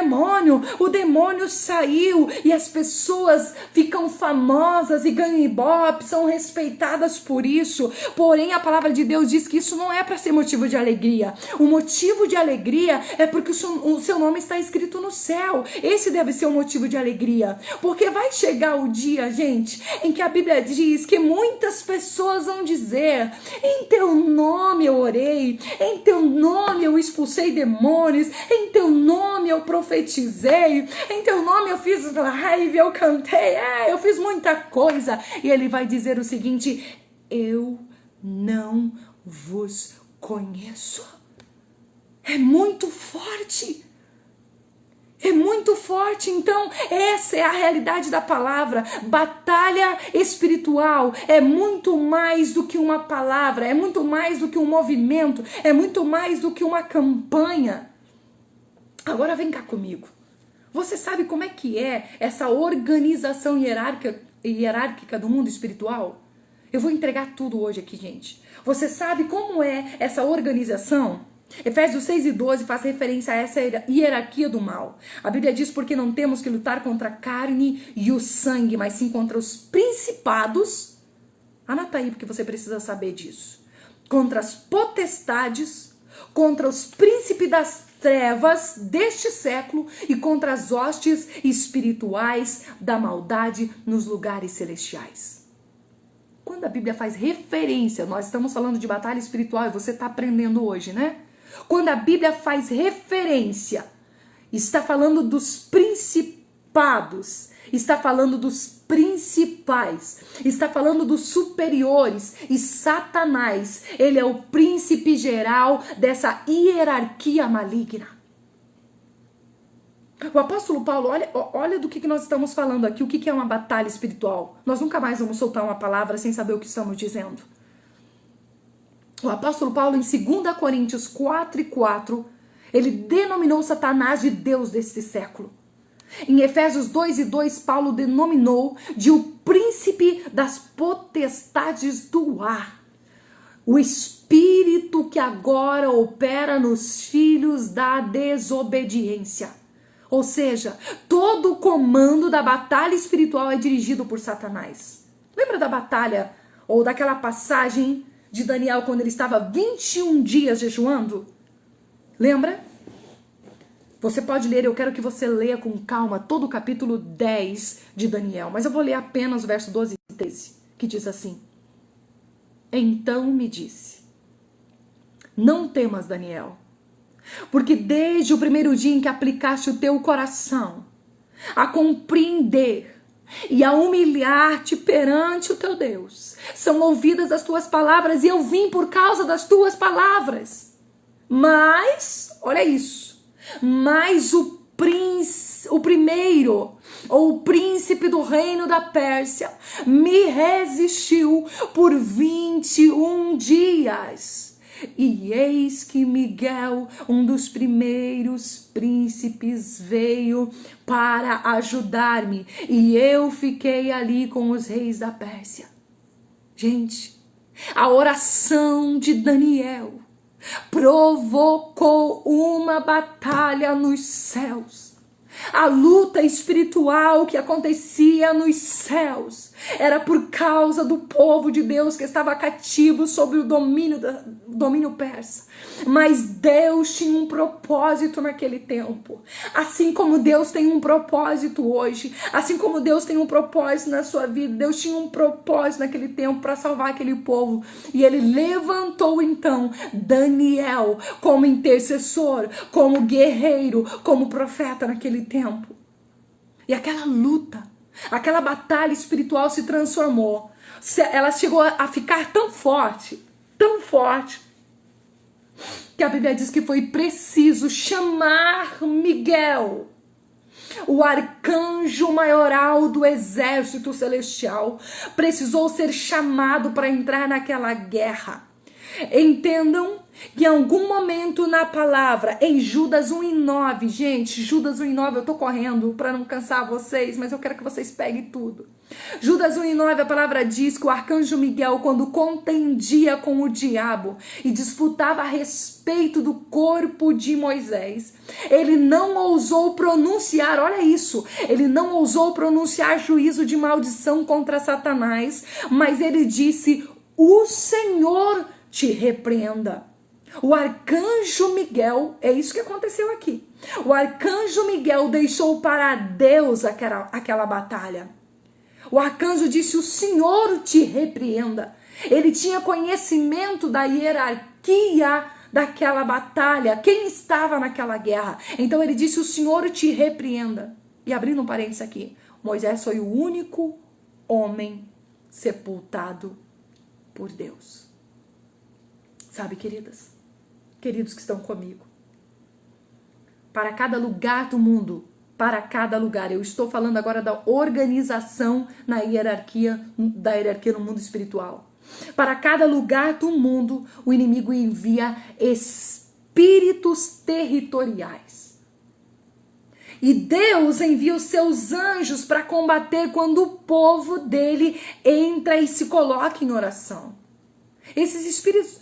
[SPEAKER 1] o demônio saiu, e as pessoas ficam famosas e ganham ibope, são respeitadas por isso. Porém, a palavra de Deus diz que isso não é para ser motivo de alegria. O motivo de alegria é porque o seu nome está escrito no céu. Esse deve ser o motivo de alegria, porque vai chegar o dia, gente, em que a Bíblia diz que muitas pessoas vão dizer: em teu nome eu orei, em teu nome eu expulsei demônios, em teu nome eu profetizei, em teu nome eu fiz live, eu cantei, eu fiz muita coisa. E ele vai dizer o seguinte: eu não vos conheço. É muito forte. É muito forte. Então essa é a realidade da palavra. Batalha espiritual é muito mais do que uma palavra, é muito mais do que um movimento, é muito mais do que uma campanha. Agora vem cá comigo. Você sabe como é que é essa organização hierárquica do mundo espiritual? Eu vou entregar tudo hoje aqui, gente. Você sabe como é essa organização? Efésios 6:12 faz referência a essa hierarquia do mal. A Bíblia diz: porque não temos que lutar contra a carne e o sangue, mas sim contra os principados. Anota aí, porque você precisa saber disso. Contra as potestades, contra os príncipes das trevas deste século e contra as hostes espirituais da maldade nos lugares celestiais. Quando a Bíblia faz referência, nós estamos falando de batalha espiritual e você está aprendendo hoje, né? Quando a Bíblia faz referência, está falando dos principados, está falando dos principais, está falando dos superiores, e Satanás, ele é o príncipe geral dessa hierarquia maligna. O apóstolo Paulo, olha do que nós estamos falando aqui, o que é uma batalha espiritual. Nós nunca mais vamos soltar uma palavra sem saber o que estamos dizendo. O apóstolo Paulo, em 2 Coríntios 4:4, ele denominou Satanás de Deus deste século. Em Efésios 2:2, Paulo denominou de o príncipe das potestades do ar. O espírito que agora opera nos filhos da desobediência. Ou seja, todo o comando da batalha espiritual é dirigido por Satanás. Lembra da batalha, ou daquela passagem de Daniel quando ele estava 21 dias jejuando? Lembra? Você pode ler, eu quero que você leia com calma todo o capítulo 10 de Daniel, mas eu vou ler apenas o verso 12 e 13, que diz assim: então me disse, não temas, Daniel, porque desde o primeiro dia em que aplicaste o teu coração a compreender e a humilhar-te perante o teu Deus, são ouvidas as tuas palavras, e eu vim por causa das tuas palavras. Mas, olha isso, mas o primeiro, ou o príncipe do reino da Pérsia, me resistiu por 21 dias. E eis que Miguel, um dos primeiros príncipes, veio para ajudar-me, e eu fiquei ali com os reis da Pérsia. Gente, a oração de Daniel provocou uma batalha nos céus. A luta espiritual que acontecia nos céus era por causa do povo de Deus que estava cativo sob o domínio persa. Mas Deus tinha um propósito naquele tempo. Assim como Deus tem um propósito hoje, assim como Deus tem um propósito na sua vida, Deus tinha um propósito naquele tempo para salvar aquele povo. E ele levantou então Daniel como intercessor, como guerreiro, como profeta naquele tempo. E aquela luta, aquela batalha espiritual se transformou. Ela chegou a ficar tão forte, que a Bíblia diz que foi preciso chamar Miguel, o arcanjo maioral do exército celestial, precisou ser chamado para entrar naquela guerra. Entendam que em algum momento na palavra, em Judas 1:9, gente, Judas 1:9, eu tô correndo para não cansar vocês, mas eu quero que vocês peguem tudo. Judas 1:9, a palavra diz que o arcanjo Miguel, quando contendia com o diabo e disputava a respeito do corpo de Moisés, ele não ousou pronunciar, olha isso, ele não ousou pronunciar juízo de maldição contra Satanás, mas ele disse: o Senhor te repreenda. O arcanjo Miguel, é isso que aconteceu aqui. O arcanjo Miguel deixou para Deus aquela batalha. O arcanjo disse: o Senhor te repreenda. Ele tinha conhecimento da hierarquia daquela batalha, quem estava naquela guerra. Então ele disse: o Senhor te repreenda. E abrindo um parênteses aqui, Moisés foi o único homem sepultado por Deus. Sabe, queridas, queridos que estão comigo, para cada lugar do mundo, para cada lugar, eu estou falando agora da organização da hierarquia no mundo espiritual. Para cada lugar do mundo, o inimigo envia espíritos territoriais. E Deus envia os seus anjos para combater quando o povo dele entra e se coloca em oração. Esses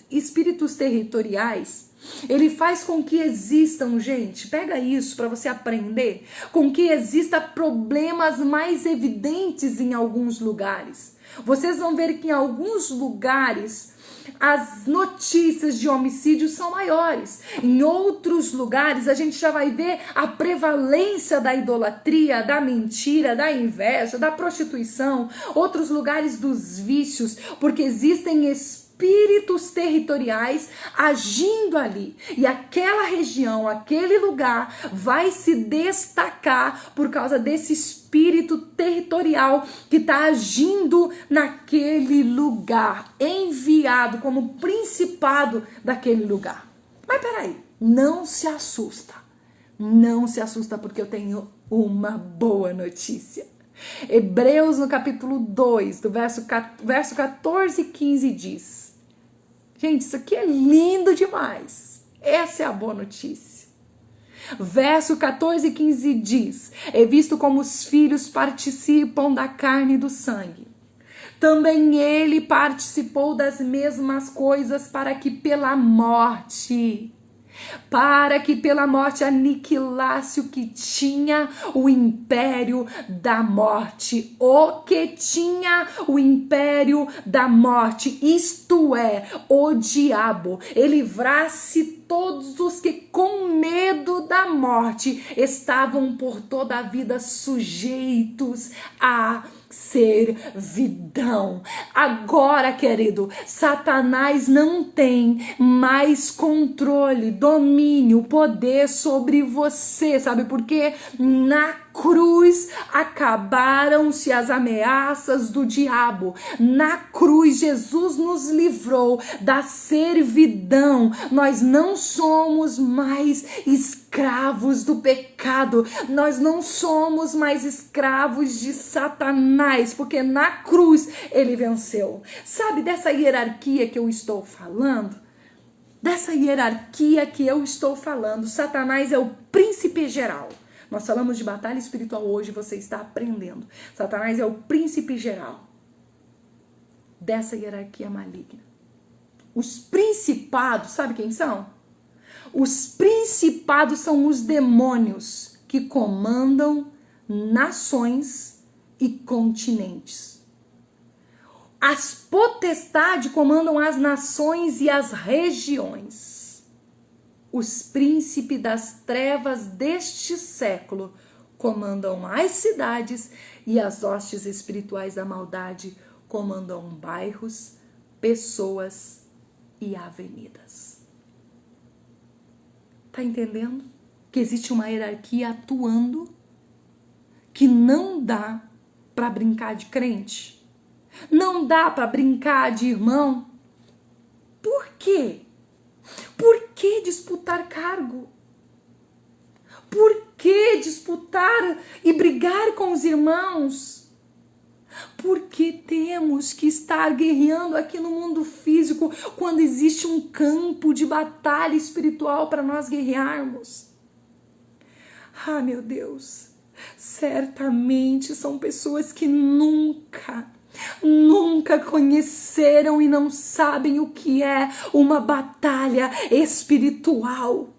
[SPEAKER 1] espíritos territoriais, ele faz com que existam, gente, pega isso para você aprender, com que exista problemas mais evidentes em alguns lugares. Vocês vão ver que em alguns lugares as notícias de homicídio são maiores. Em outros lugares a gente já vai ver a prevalência da idolatria, da mentira, da inveja, da prostituição, outros lugares dos vícios, porque existem espíritos territoriais agindo ali. E aquela região, aquele lugar vai se destacar por causa desse espírito territorial que está agindo naquele lugar, enviado como principado daquele lugar. Mas peraí, não se assusta. Não se assusta, porque eu tenho uma boa notícia. Hebreus, no capítulo 2, do verso 14 e 15 diz: gente, isso aqui é lindo demais. Essa é a boa notícia. Verso 14 e 15 diz: é visto como os filhos participam da carne e do sangue, também ele participou das mesmas coisas para que pela morte aniquilasse o que tinha o império da morte. O que tinha o império da morte, isto é, o diabo. Ele livrasse todos os que com medo da morte estavam por toda a vida sujeitos a servidão. Agora, querido, Satanás não tem mais controle, domínio, poder sobre você. Sabe por quê? Na cruz acabaram-se as ameaças do diabo. Na cruz Jesus nos livrou da servidão. Nós não somos mais escravos do pecado. Nós não somos mais escravos de Satanás, porque na cruz ele venceu. Sabe dessa hierarquia que eu estou falando? Dessa hierarquia que eu estou falando, Satanás é o príncipe geral. Nós falamos de batalha espiritual hoje, você está aprendendo. Satanás é o príncipe geral dessa hierarquia maligna. Os principados, sabe quem são? Os principados são os demônios que comandam nações e continentes. As potestades comandam as nações e as regiões. Os príncipes das trevas deste século comandam as cidades e as hostes espirituais da maldade comandam bairros, pessoas e avenidas. Tá entendendo? Que existe uma hierarquia atuando que não dá para brincar de crente. Não dá para brincar de irmão. Por quê? Por que disputar cargo? Por que disputar e brigar com os irmãos? Por que temos que estar guerreando aqui no mundo físico quando existe um campo de batalha espiritual para nós guerrearmos? Ah, meu Deus, certamente são pessoas que nunca conheceram e não sabem o que é uma batalha espiritual.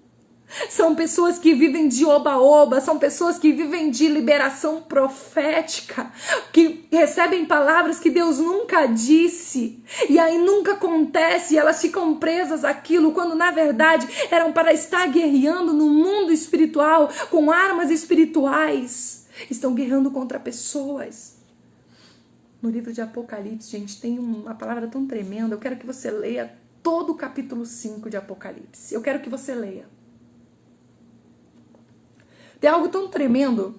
[SPEAKER 1] São pessoas que vivem de oba-oba, são pessoas que vivem de liberação profética, que recebem palavras que Deus nunca disse, e aí nunca acontece, e elas ficam presas àquilo, quando na verdade eram para estar guerreando no mundo espiritual, com armas espirituais. Estão guerreando contra pessoas. No livro de Apocalipse, gente, tem uma palavra tão tremenda. Eu quero que você leia todo o capítulo 5 de Apocalipse. Eu quero que você leia. Tem algo tão tremendo,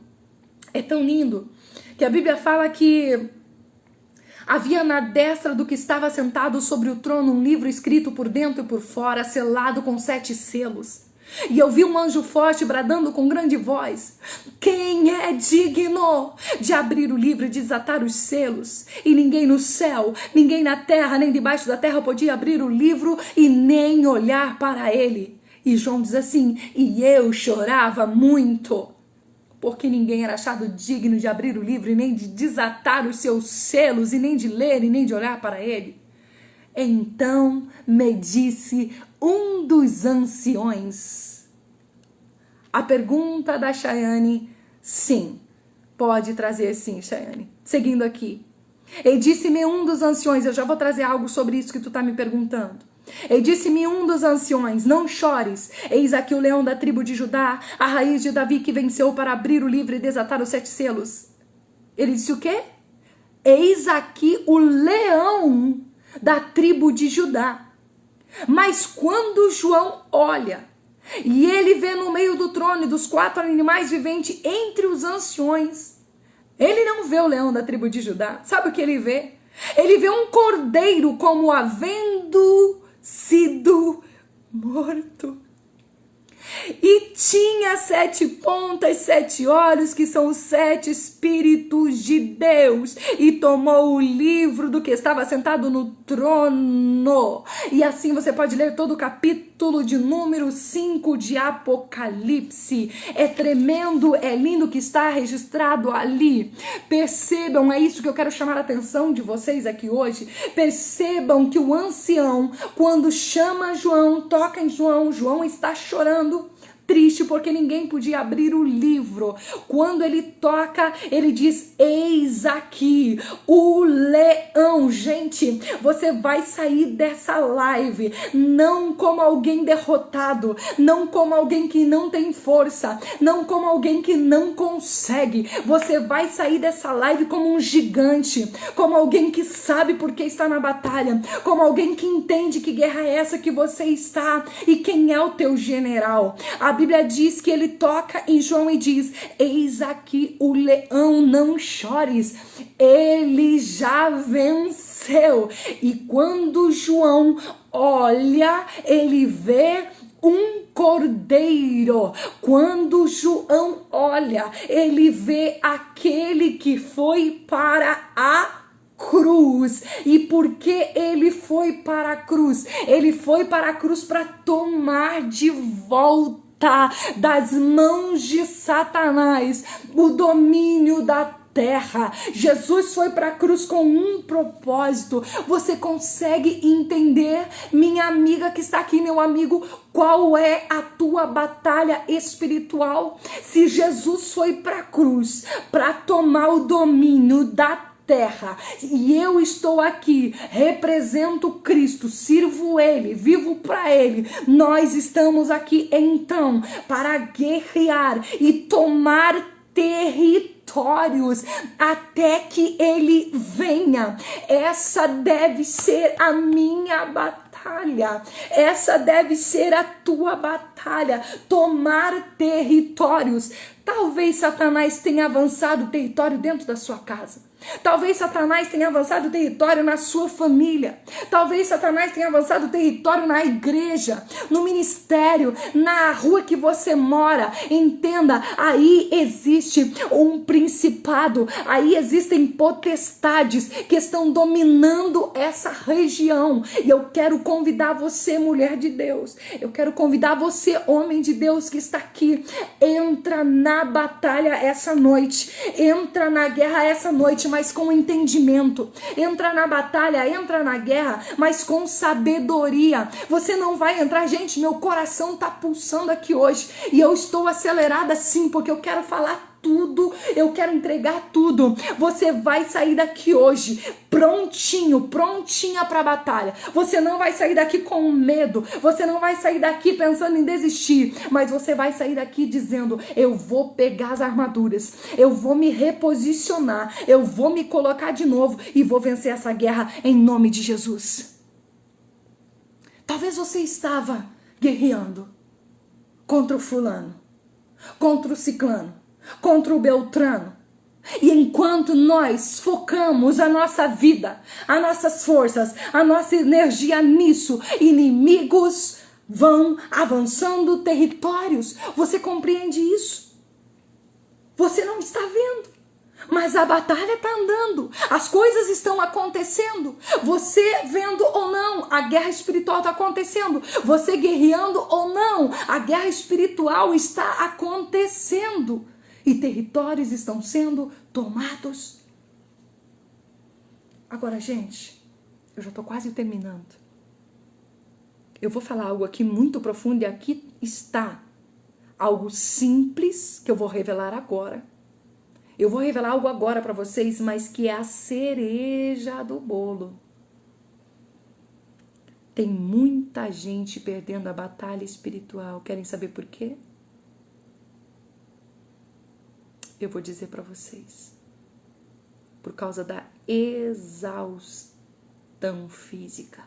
[SPEAKER 1] é tão lindo, que a Bíblia fala que havia na destra do que estava sentado sobre o trono um livro escrito por dentro e por fora, selado com 7 selos. E eu vi um anjo forte bradando com grande voz: quem é digno de abrir o livro e desatar os selos? E ninguém no céu, ninguém na terra, nem debaixo da terra podia abrir o livro e nem olhar para ele. E João diz assim: e eu chorava muito, porque ninguém era achado digno de abrir o livro e nem de desatar os seus selos, e nem de ler e nem de olhar para ele. Então me disse um dos anciões. A pergunta da Chayane, sim, pode trazer sim, Chayane. Seguindo aqui. E disse-me um dos anciões, eu já vou trazer algo sobre isso que tu tá me perguntando. E disse-me um dos anciões: não chores, eis aqui o leão da tribo de Judá, a raiz de Davi, que venceu para abrir o livro e desatar os 7 selos. Ele disse o quê? Eis aqui o leão da tribo de Judá. Mas quando João olha, e ele vê no meio do trono e dos 4 animais viventes entre os anciões, ele não vê o leão da tribo de Judá. Sabe o que ele vê? Ele vê um cordeiro como havendo sido morto. E tinha 7 pontas, 7 olhos, que são os 7 Espíritos de Deus, e tomou o livro do que estava sentado no trono. E assim você pode ler todo o capítulo de número 5 de Apocalipse. É tremendo, é lindo que está registrado ali. Percebam, é isso que eu quero chamar a atenção de vocês aqui hoje. Percebam que o ancião, quando chama João, toca em João, João está chorando, triste porque ninguém podia abrir o livro. Quando ele toca, ele diz: eis aqui o leão. Gente, você vai sair dessa live não como alguém derrotado, não como alguém que não tem força, não como alguém que não consegue. Você vai sair dessa live como um gigante, como alguém que sabe por que está na batalha, como alguém que entende que guerra é essa que você está e quem é o teu general. A Bíblia diz que ele toca em João e diz: eis aqui o leão, não chores, ele já venceu. E quando João olha, ele vê um cordeiro. Quando João olha, ele vê aquele que foi para a cruz. E por que ele foi para a cruz? Ele foi para a cruz para tomar de volta das mãos de Satanás o domínio da terra. Jesus foi para a cruz com um propósito. Você consegue entender, minha amiga que está aqui, meu amigo, qual é a tua batalha espiritual? Se Jesus foi para a cruz para tomar o domínio da terra, e eu estou aqui, represento Cristo, sirvo Ele, vivo para Ele, nós estamos aqui então para guerrear e tomar territórios até que Ele venha. Essa deve ser a minha batalha, essa deve ser a tua batalha, tomar territórios. Talvez Satanás tenha avançado o território dentro da sua casa. Talvez Satanás tenha avançado território na sua família. Talvez Satanás tenha avançado território na igreja, no ministério, na rua que você mora. Entenda, aí existe um principado, aí existem potestades que estão dominando essa região. E eu quero convidar você, mulher de Deus, eu quero convidar você, homem de Deus que está aqui, entra na batalha essa noite, entra na guerra essa noite, mas com entendimento. Entra na batalha, entra na guerra, mas com sabedoria. Você não vai entrar, gente, meu coração tá pulsando aqui hoje e eu estou acelerada sim, porque eu quero falar tudo, eu quero entregar tudo. Você vai sair daqui hoje prontinho, prontinha para a batalha. Você não vai sair daqui com medo, você não vai sair daqui pensando em desistir, mas você vai sair daqui dizendo: eu vou pegar as armaduras, eu vou me reposicionar, eu vou me colocar de novo e vou vencer essa guerra em nome de Jesus. Talvez você estava guerreando contra o fulano, contra o ciclano, contra o beltrano. E enquanto nós focamos a nossa vida, as nossas forças, a nossa energia nisso, inimigos vão avançando territórios. Você compreende isso? Você não está vendo, mas a batalha está andando, as coisas estão acontecendo. Você vendo ou não, a guerra espiritual está acontecendo. Você guerreando ou não, a guerra espiritual está acontecendo. E territórios estão sendo tomados. Agora, gente, eu já estou quase terminando. Eu vou falar algo aqui muito profundo e aqui está algo simples que eu vou revelar agora. Eu vou revelar algo agora para vocês, mas que é a cereja do bolo. Tem muita gente perdendo a batalha espiritual. Querem saber por quê? Eu vou dizer para vocês. Por causa da exaustão física.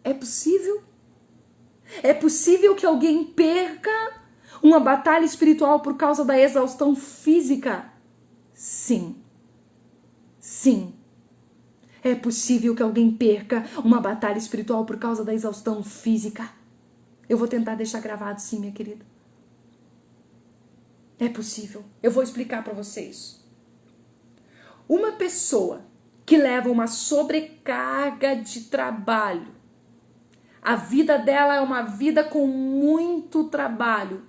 [SPEAKER 1] É possível? É possível que alguém perca uma batalha espiritual por causa da exaustão física? Sim. Sim. É possível que alguém perca uma batalha espiritual por causa da exaustão física. Eu vou tentar deixar gravado sim, minha querida. É possível. Eu vou explicar para vocês. Uma pessoa que leva uma sobrecarga de trabalho, a vida dela é uma vida com muito trabalho.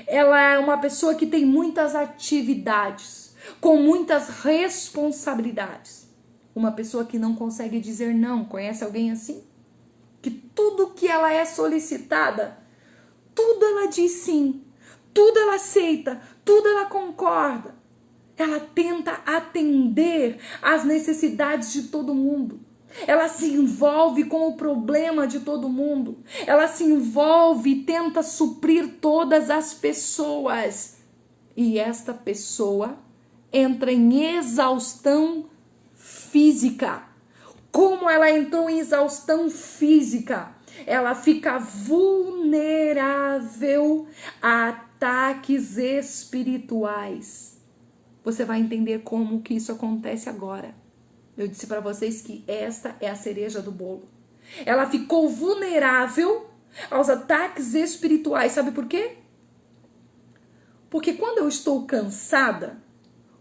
[SPEAKER 1] Ela é uma pessoa que tem muitas atividades, com muitas responsabilidades. Uma pessoa que não consegue dizer não. Conhece alguém assim? Que tudo que ela é solicitada, tudo ela diz sim. Tudo ela aceita, tudo ela concorda. Ela tenta atender às necessidades de todo mundo. Ela se envolve com o problema de todo mundo. Ela se envolve e tenta suprir todas as pessoas. E esta pessoa entra em exaustão física. Como ela entrou em exaustão física? Ela fica vulnerável a ataques espirituais. Você vai entender como que isso acontece agora. Eu disse para vocês que esta é a cereja do bolo. Ela ficou vulnerável aos ataques espirituais. Sabe por quê? Porque quando eu estou cansada,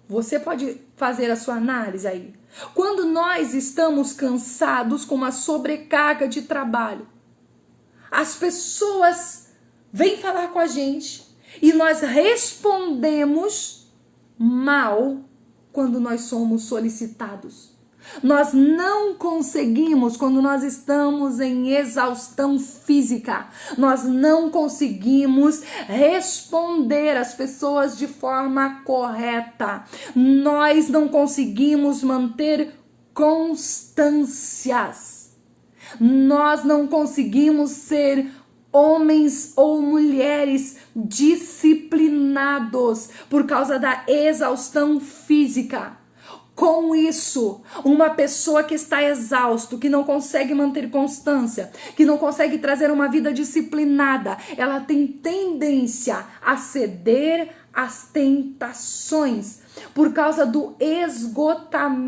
[SPEAKER 1] você pode fazer a sua análise aí. Quando nós estamos cansados com uma sobrecarga de trabalho, as pessoas vêm falar com a gente e nós respondemos mal quando nós somos solicitados. Nós não conseguimos, quando nós estamos em exaustão física, nós não conseguimos responder às pessoas de forma correta. Nós não conseguimos manter constâncias. Nós não conseguimos ser homens ou mulheres disciplinados por causa da exaustão física. Com isso, uma pessoa que está exausto, que não consegue manter constância, que não consegue trazer uma vida disciplinada, ela tem tendência a ceder as tentações, por causa do esgotamento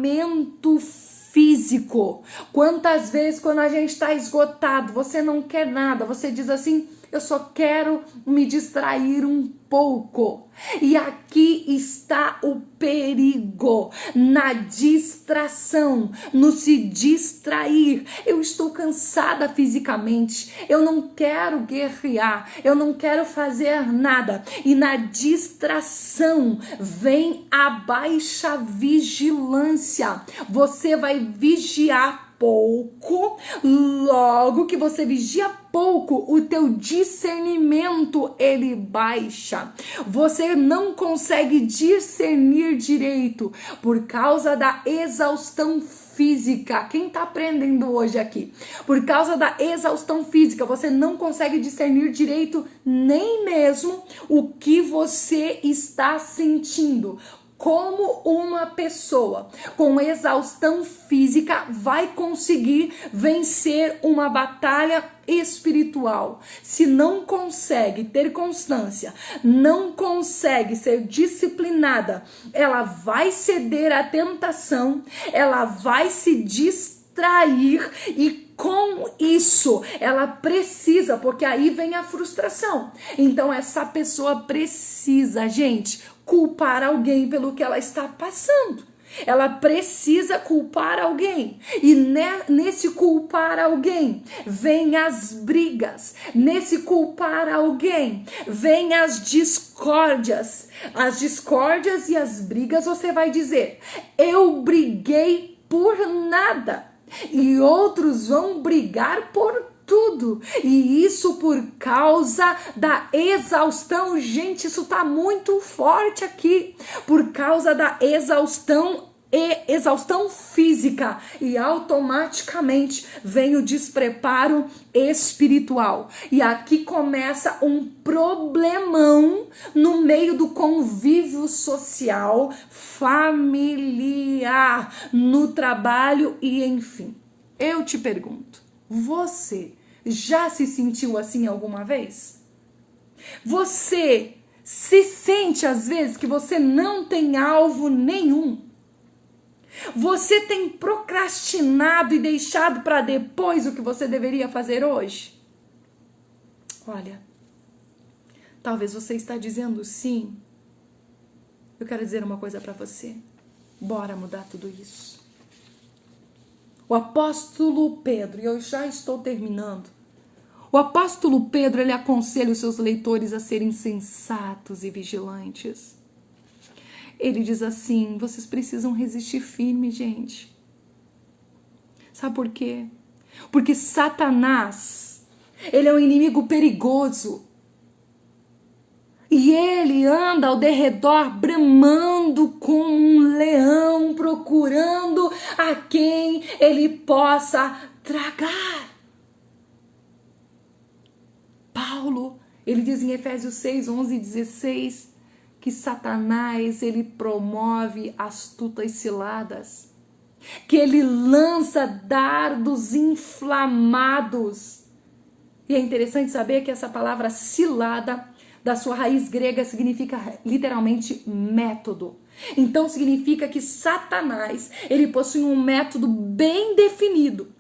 [SPEAKER 1] físico. Quantas vezes, quando a gente está esgotado, você não quer nada, você diz assim: eu só quero me distrair um pouco. E aqui está o perigo, na distração, no se distrair. Eu estou cansada fisicamente, eu não quero guerrear, eu não quero fazer nada. E na distração vem a baixa vigilância. Você vai vigiar pouco, logo que você vigia pouco, o teu discernimento ele baixa. Você não consegue discernir direito por causa da exaustão física. Quem tá aprendendo hoje aqui? Por causa da exaustão física, você não consegue discernir direito nem mesmo o que você está sentindo. Como uma pessoa com exaustão física vai conseguir vencer uma batalha espiritual? Se não consegue ter constância, não consegue ser disciplinada, ela vai ceder à tentação, ela vai se distrair e com isso, ela precisa, porque aí vem a frustração. Então, essa pessoa precisa, gente, culpar alguém pelo que ela está passando. Ela precisa culpar alguém. E nesse culpar alguém, vem as brigas. Nesse culpar alguém, vem as discórdias. As discórdias e as brigas, você vai dizer: eu briguei por nada. E outros vão brigar por tudo. E isso por causa da exaustão. Gente, isso tá muito forte aqui. Por causa da exaustão física, e automaticamente vem o despreparo espiritual. E aqui começa um problemão no meio do convívio social, familiar, no trabalho e enfim. Eu te pergunto, você já se sentiu assim alguma vez? Você se sente às vezes que você não tem alvo nenhum? Você tem procrastinado e deixado para depois o que você deveria fazer hoje? Olha, talvez você está dizendo sim. Eu quero dizer uma coisa para você. Bora mudar tudo isso. O apóstolo Pedro, e eu já estou terminando. O apóstolo Pedro, ele aconselha os seus leitores a serem sensatos e vigilantes. Ele diz assim: vocês precisam resistir firme, gente. Sabe por quê? Porque Satanás, ele é um inimigo perigoso. E ele anda ao derredor bramando como um leão, procurando a quem ele possa tragar. Paulo, ele diz em Efésios 6, 11 e 16... que Satanás, ele promove astutas ciladas, que ele lança dardos inflamados. E é interessante saber que essa palavra cilada, da sua raiz grega, significa literalmente método. Então significa que Satanás, ele possui um método bem definido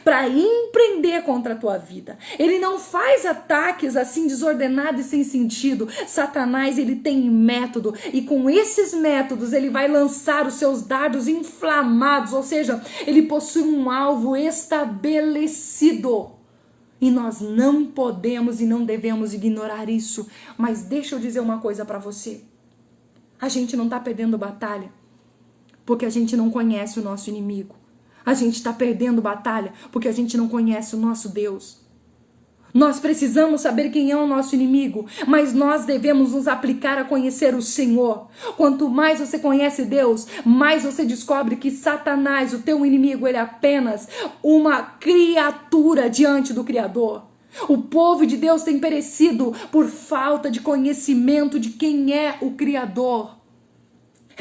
[SPEAKER 1] para empreender contra a tua vida. Ele não faz ataques assim desordenados e sem sentido. Satanás, ele tem método, e com esses métodos ele vai lançar os seus dardos inflamados, ou seja, ele possui um alvo estabelecido. E nós não podemos e não devemos ignorar isso. Mas deixa eu dizer uma coisa para você. A gente não está perdendo batalha porque a gente não conhece o nosso inimigo. A gente está perdendo batalha porque a gente não conhece o nosso Deus. Nós precisamos saber quem é o nosso inimigo, mas nós devemos nos aplicar a conhecer o Senhor. Quanto mais você conhece Deus, mais você descobre que Satanás, o teu inimigo, ele é apenas uma criatura diante do Criador. O povo de Deus tem perecido por falta de conhecimento de quem é o Criador.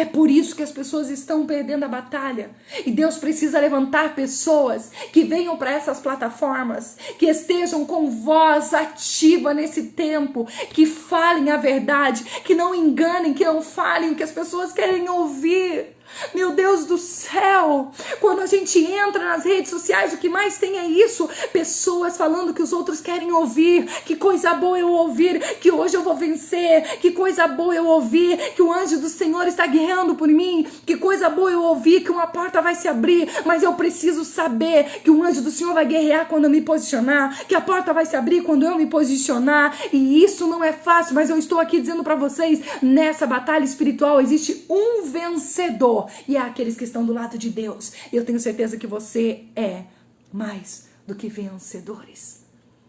[SPEAKER 1] É por isso que as pessoas estão perdendo a batalha. E Deus precisa levantar pessoas que venham para essas plataformas, que estejam com voz ativa nesse tempo, que falem a verdade, que não enganem, que não falem o que as pessoas querem ouvir. Meu Deus do céu, quando a gente entra nas redes sociais, o que mais tem é isso, pessoas falando que os outros querem ouvir, que coisa boa eu ouvir, que hoje eu vou vencer, que coisa boa eu ouvir, que o anjo do Senhor está guerreando por mim, que coisa boa eu ouvir, que uma porta vai se abrir, mas eu preciso saber que o anjo do Senhor vai guerrear quando eu me posicionar, que a porta vai se abrir quando eu me posicionar, e isso não é fácil, mas eu estou aqui dizendo para vocês, nessa batalha espiritual existe um vencedor, e é aqueles que estão do lado de Deus. Eu tenho certeza que você é mais do que vencedores.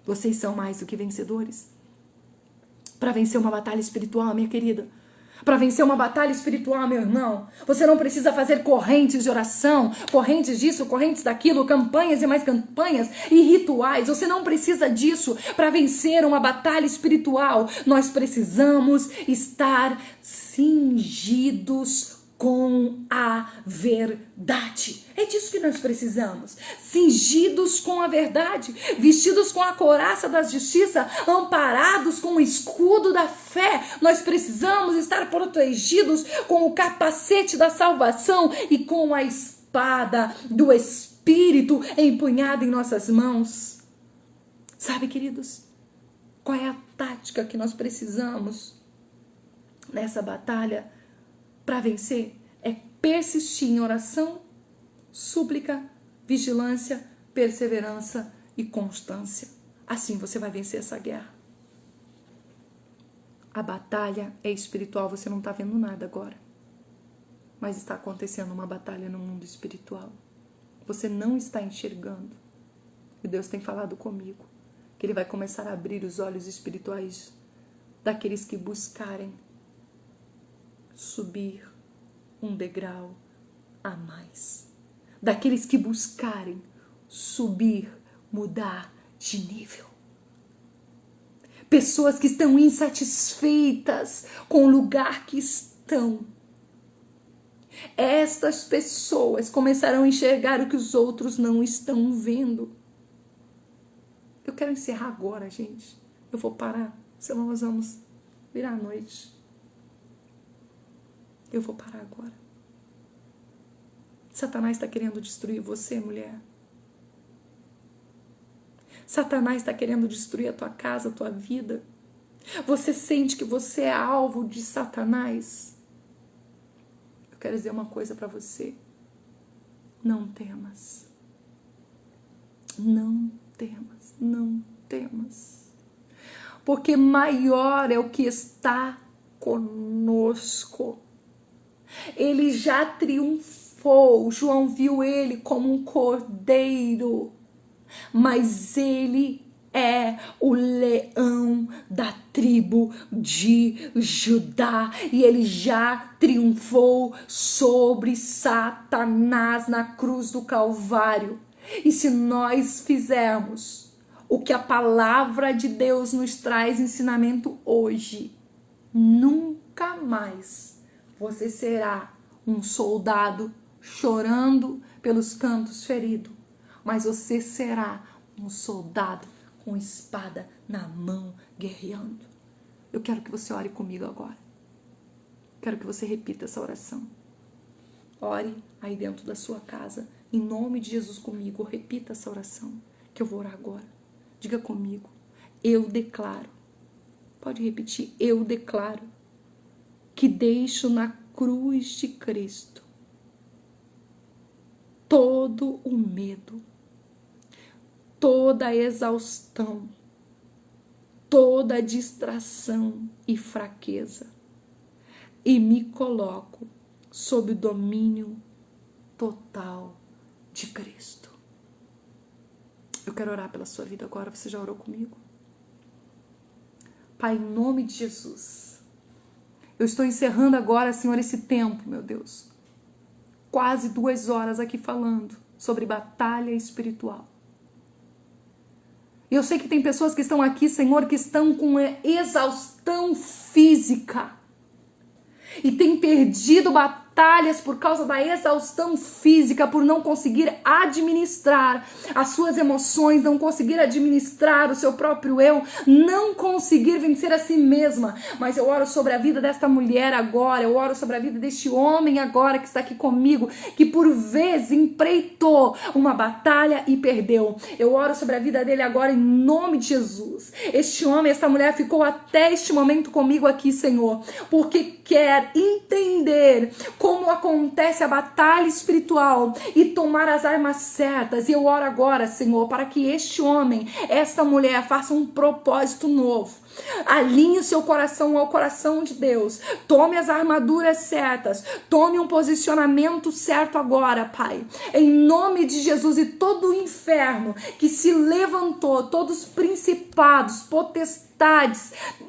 [SPEAKER 1] Vocês são mais do que vencedores. Para vencer uma batalha espiritual, minha querida, para vencer uma batalha espiritual, meu irmão, você não precisa fazer correntes de oração, correntes disso, correntes daquilo, campanhas e mais campanhas e rituais. Você não precisa disso para vencer uma batalha espiritual. Nós precisamos estar cingidos com a verdade. É disso que nós precisamos. Cingidos com a verdade, vestidos com a couraça da justiça, amparados com o escudo da fé. Nós precisamos estar protegidos com o capacete da salvação e com a espada do Espírito empunhada em nossas mãos. Sabe, queridos, qual é a tática que nós precisamos nessa batalha para vencer? É persistir em oração, súplica, vigilância, perseverança e constância. Assim você vai vencer essa guerra. A batalha é espiritual, você não está vendo nada agora. Mas está acontecendo uma batalha no mundo espiritual. Você não está enxergando. E Deus tem falado comigo que Ele vai começar a abrir os olhos espirituais daqueles que buscarem subir um degrau a mais. Daqueles que buscarem subir, mudar de nível. Pessoas que estão insatisfeitas com o lugar que estão. Estas pessoas começarão a enxergar o que os outros não estão vendo. Eu quero encerrar agora, gente. Eu vou parar, senão nós vamos virar a noite. Eu vou parar agora. Satanás está querendo destruir você, mulher. Satanás está querendo destruir a tua casa, a tua vida. Você sente que você é alvo de Satanás? Eu quero dizer uma coisa para você. Não temas. Não temas. Não temas. Porque maior é o que está conosco. Ele já triunfou. João viu ele como um cordeiro. Mas ele é o leão da tribo de Judá. E ele já triunfou sobre Satanás na cruz do Calvário. E se nós fizermos o que a palavra de Deus nos traz ensinamento hoje, nunca mais você será um soldado chorando pelos cantos ferido, mas você será um soldado com espada na mão, guerreando. Eu quero que você ore comigo agora. Quero que você repita essa oração. Ore aí dentro da sua casa, em nome de Jesus comigo. Repita essa oração que eu vou orar agora. Diga comigo. Eu declaro. Pode repetir. Eu declaro que deixo na cruz de Cristo todo o medo, toda a exaustão, toda a distração e fraqueza, e me coloco sob o domínio total de Cristo. Eu quero orar pela sua vida agora. Você já orou comigo? Pai, em nome de Jesus, eu estou encerrando agora, Senhor, esse tempo, meu Deus. Quase 2 horas aqui falando sobre batalha espiritual. E eu sei que tem pessoas que estão aqui, Senhor, que estão com exaustão física. e tem perdido batalhas por causa da exaustão física, por não conseguir administrar as suas emoções, não conseguir administrar o seu próprio eu, não conseguir vencer a si mesma. Mas eu oro sobre a vida desta mulher agora, eu oro sobre a vida deste homem agora que está aqui comigo, que por vezes empreitou uma batalha e perdeu. Eu oro sobre a vida dele agora em nome de Jesus. Este homem, esta mulher ficou até este momento comigo aqui, Senhor, porque quer entender como acontece a batalha espiritual e tomar as armas certas. E eu oro agora, Senhor, para que este homem, esta mulher faça um propósito novo. Alinhe o seu coração ao coração de Deus. Tome as armaduras certas. Tome um posicionamento certo agora, Pai. Em nome de Jesus, e todo o inferno que se levantou, todos os principados, potestades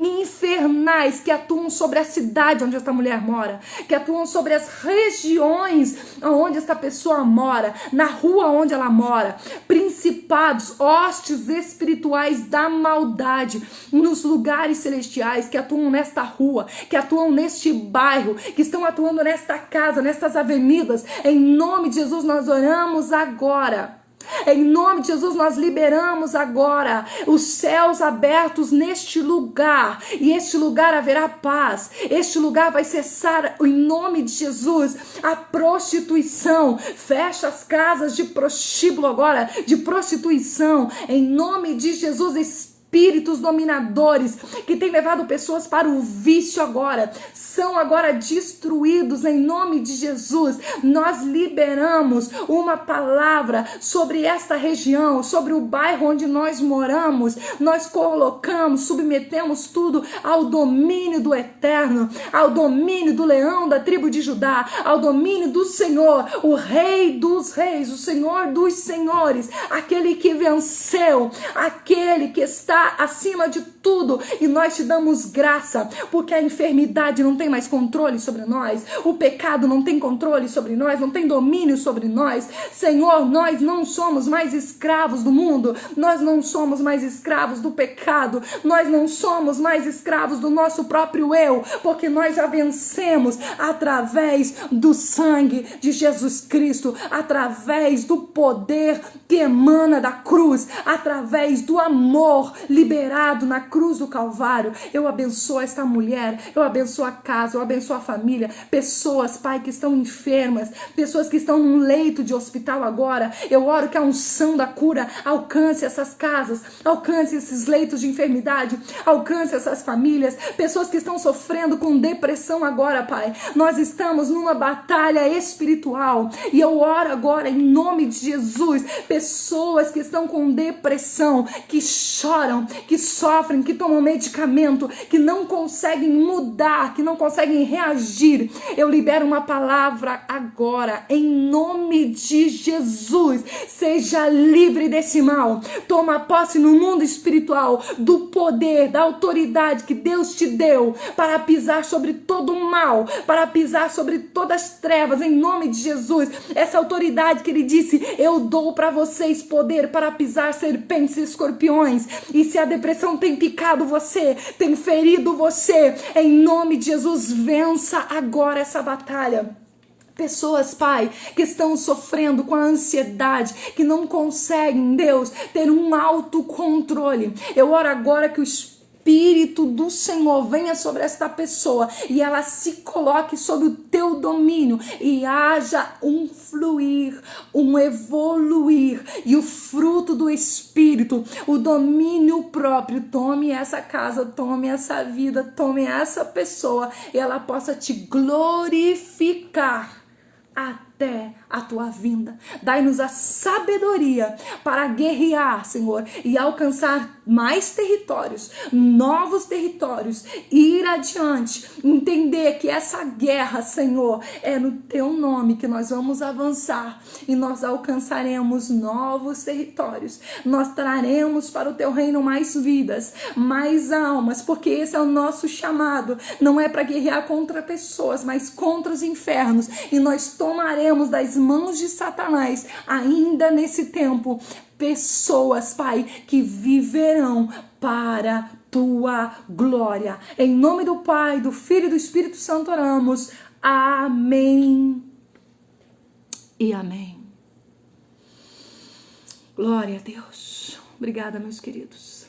[SPEAKER 1] infernais que atuam sobre a cidade onde esta mulher mora, que atuam sobre as regiões onde esta pessoa mora, na rua onde ela mora, principados, hostes espirituais da maldade, nos lugares celestiais que atuam nesta rua, que atuam neste bairro, que estão atuando nesta casa, nestas avenidas. Em nome de Jesus nós oramos agora. Em nome de Jesus nós liberamos agora os céus abertos neste lugar, e este lugar haverá paz, este lugar vai cessar em nome de Jesus a prostituição. Fecha as casas de prostíbulo agora, de prostituição, em nome de Jesus. Espíritos dominadores que têm levado pessoas para o vício agora, são agora destruídos em nome de Jesus. Nós liberamos uma palavra sobre esta região, sobre o bairro onde nós moramos. Nós colocamos, submetemos tudo ao domínio do Eterno, ao domínio do leão da tribo de Judá, ao domínio do Senhor, o Rei dos Reis, o Senhor dos Senhores, aquele que venceu, aquele que está acima de tudo, e nós te damos graça, porque a enfermidade não tem mais controle sobre nós, o pecado não tem controle sobre nós, não tem domínio sobre nós. Senhor, nós não somos mais escravos do mundo, nós não somos mais escravos do pecado, nós não somos mais escravos do nosso próprio eu, porque nós já vencemos através do sangue de Jesus Cristo, através do poder que emana da cruz, através do amor liberado na cruz do Calvário. Eu abençoo esta mulher, eu abençoo a casa, eu abençoo a família, pessoas, Pai, que estão enfermas, pessoas que estão num leito de hospital agora. Eu oro que a unção da cura alcance essas casas, alcance esses leitos de enfermidade, alcance essas famílias, pessoas que estão sofrendo com depressão agora, Pai. Nós estamos numa batalha espiritual, e eu oro agora em nome de Jesus, pessoas que estão com depressão, que choram, que sofrem, que tomam medicamento, que não conseguem mudar, que não conseguem reagir. Eu libero uma palavra agora, em nome de Jesus. Seja livre desse mal. Toma posse no mundo espiritual do poder, da autoridade que Deus te deu para pisar sobre todo o mal, para pisar sobre todas as trevas, em nome de Jesus. Essa autoridade que Ele disse: eu dou para vocês poder para pisar serpentes e escorpiões. E se a depressão tem picado você, tem ferido você, em nome de Jesus, vença agora essa batalha. Pessoas, Pai, que estão sofrendo com a ansiedade, que não conseguem, Deus, ter um autocontrole. Eu oro agora que o Espírito do Senhor venha sobre esta pessoa e ela se coloque sob o teu domínio, e haja um fluir, um evoluir, e o fruto do Espírito, o domínio próprio, tome essa casa, tome essa vida, tome essa pessoa, e ela possa te glorificar até a tua vinda. Dai-nos a sabedoria para guerrear, Senhor, e alcançar mais territórios, novos territórios, ir adiante, entender que essa guerra, Senhor, é no teu nome que nós vamos avançar, e nós alcançaremos novos territórios, nós traremos para o teu reino mais vidas, mais almas, porque esse é o nosso chamado, não é para guerrear contra pessoas, mas contra os infernos, e nós tomaremos das mãos de Satanás, ainda nesse tempo, pessoas, Pai, que viverão para tua glória. Em nome do Pai, do Filho e do Espírito Santo oramos. Amém e amém. Glória a Deus. Obrigada, meus queridos.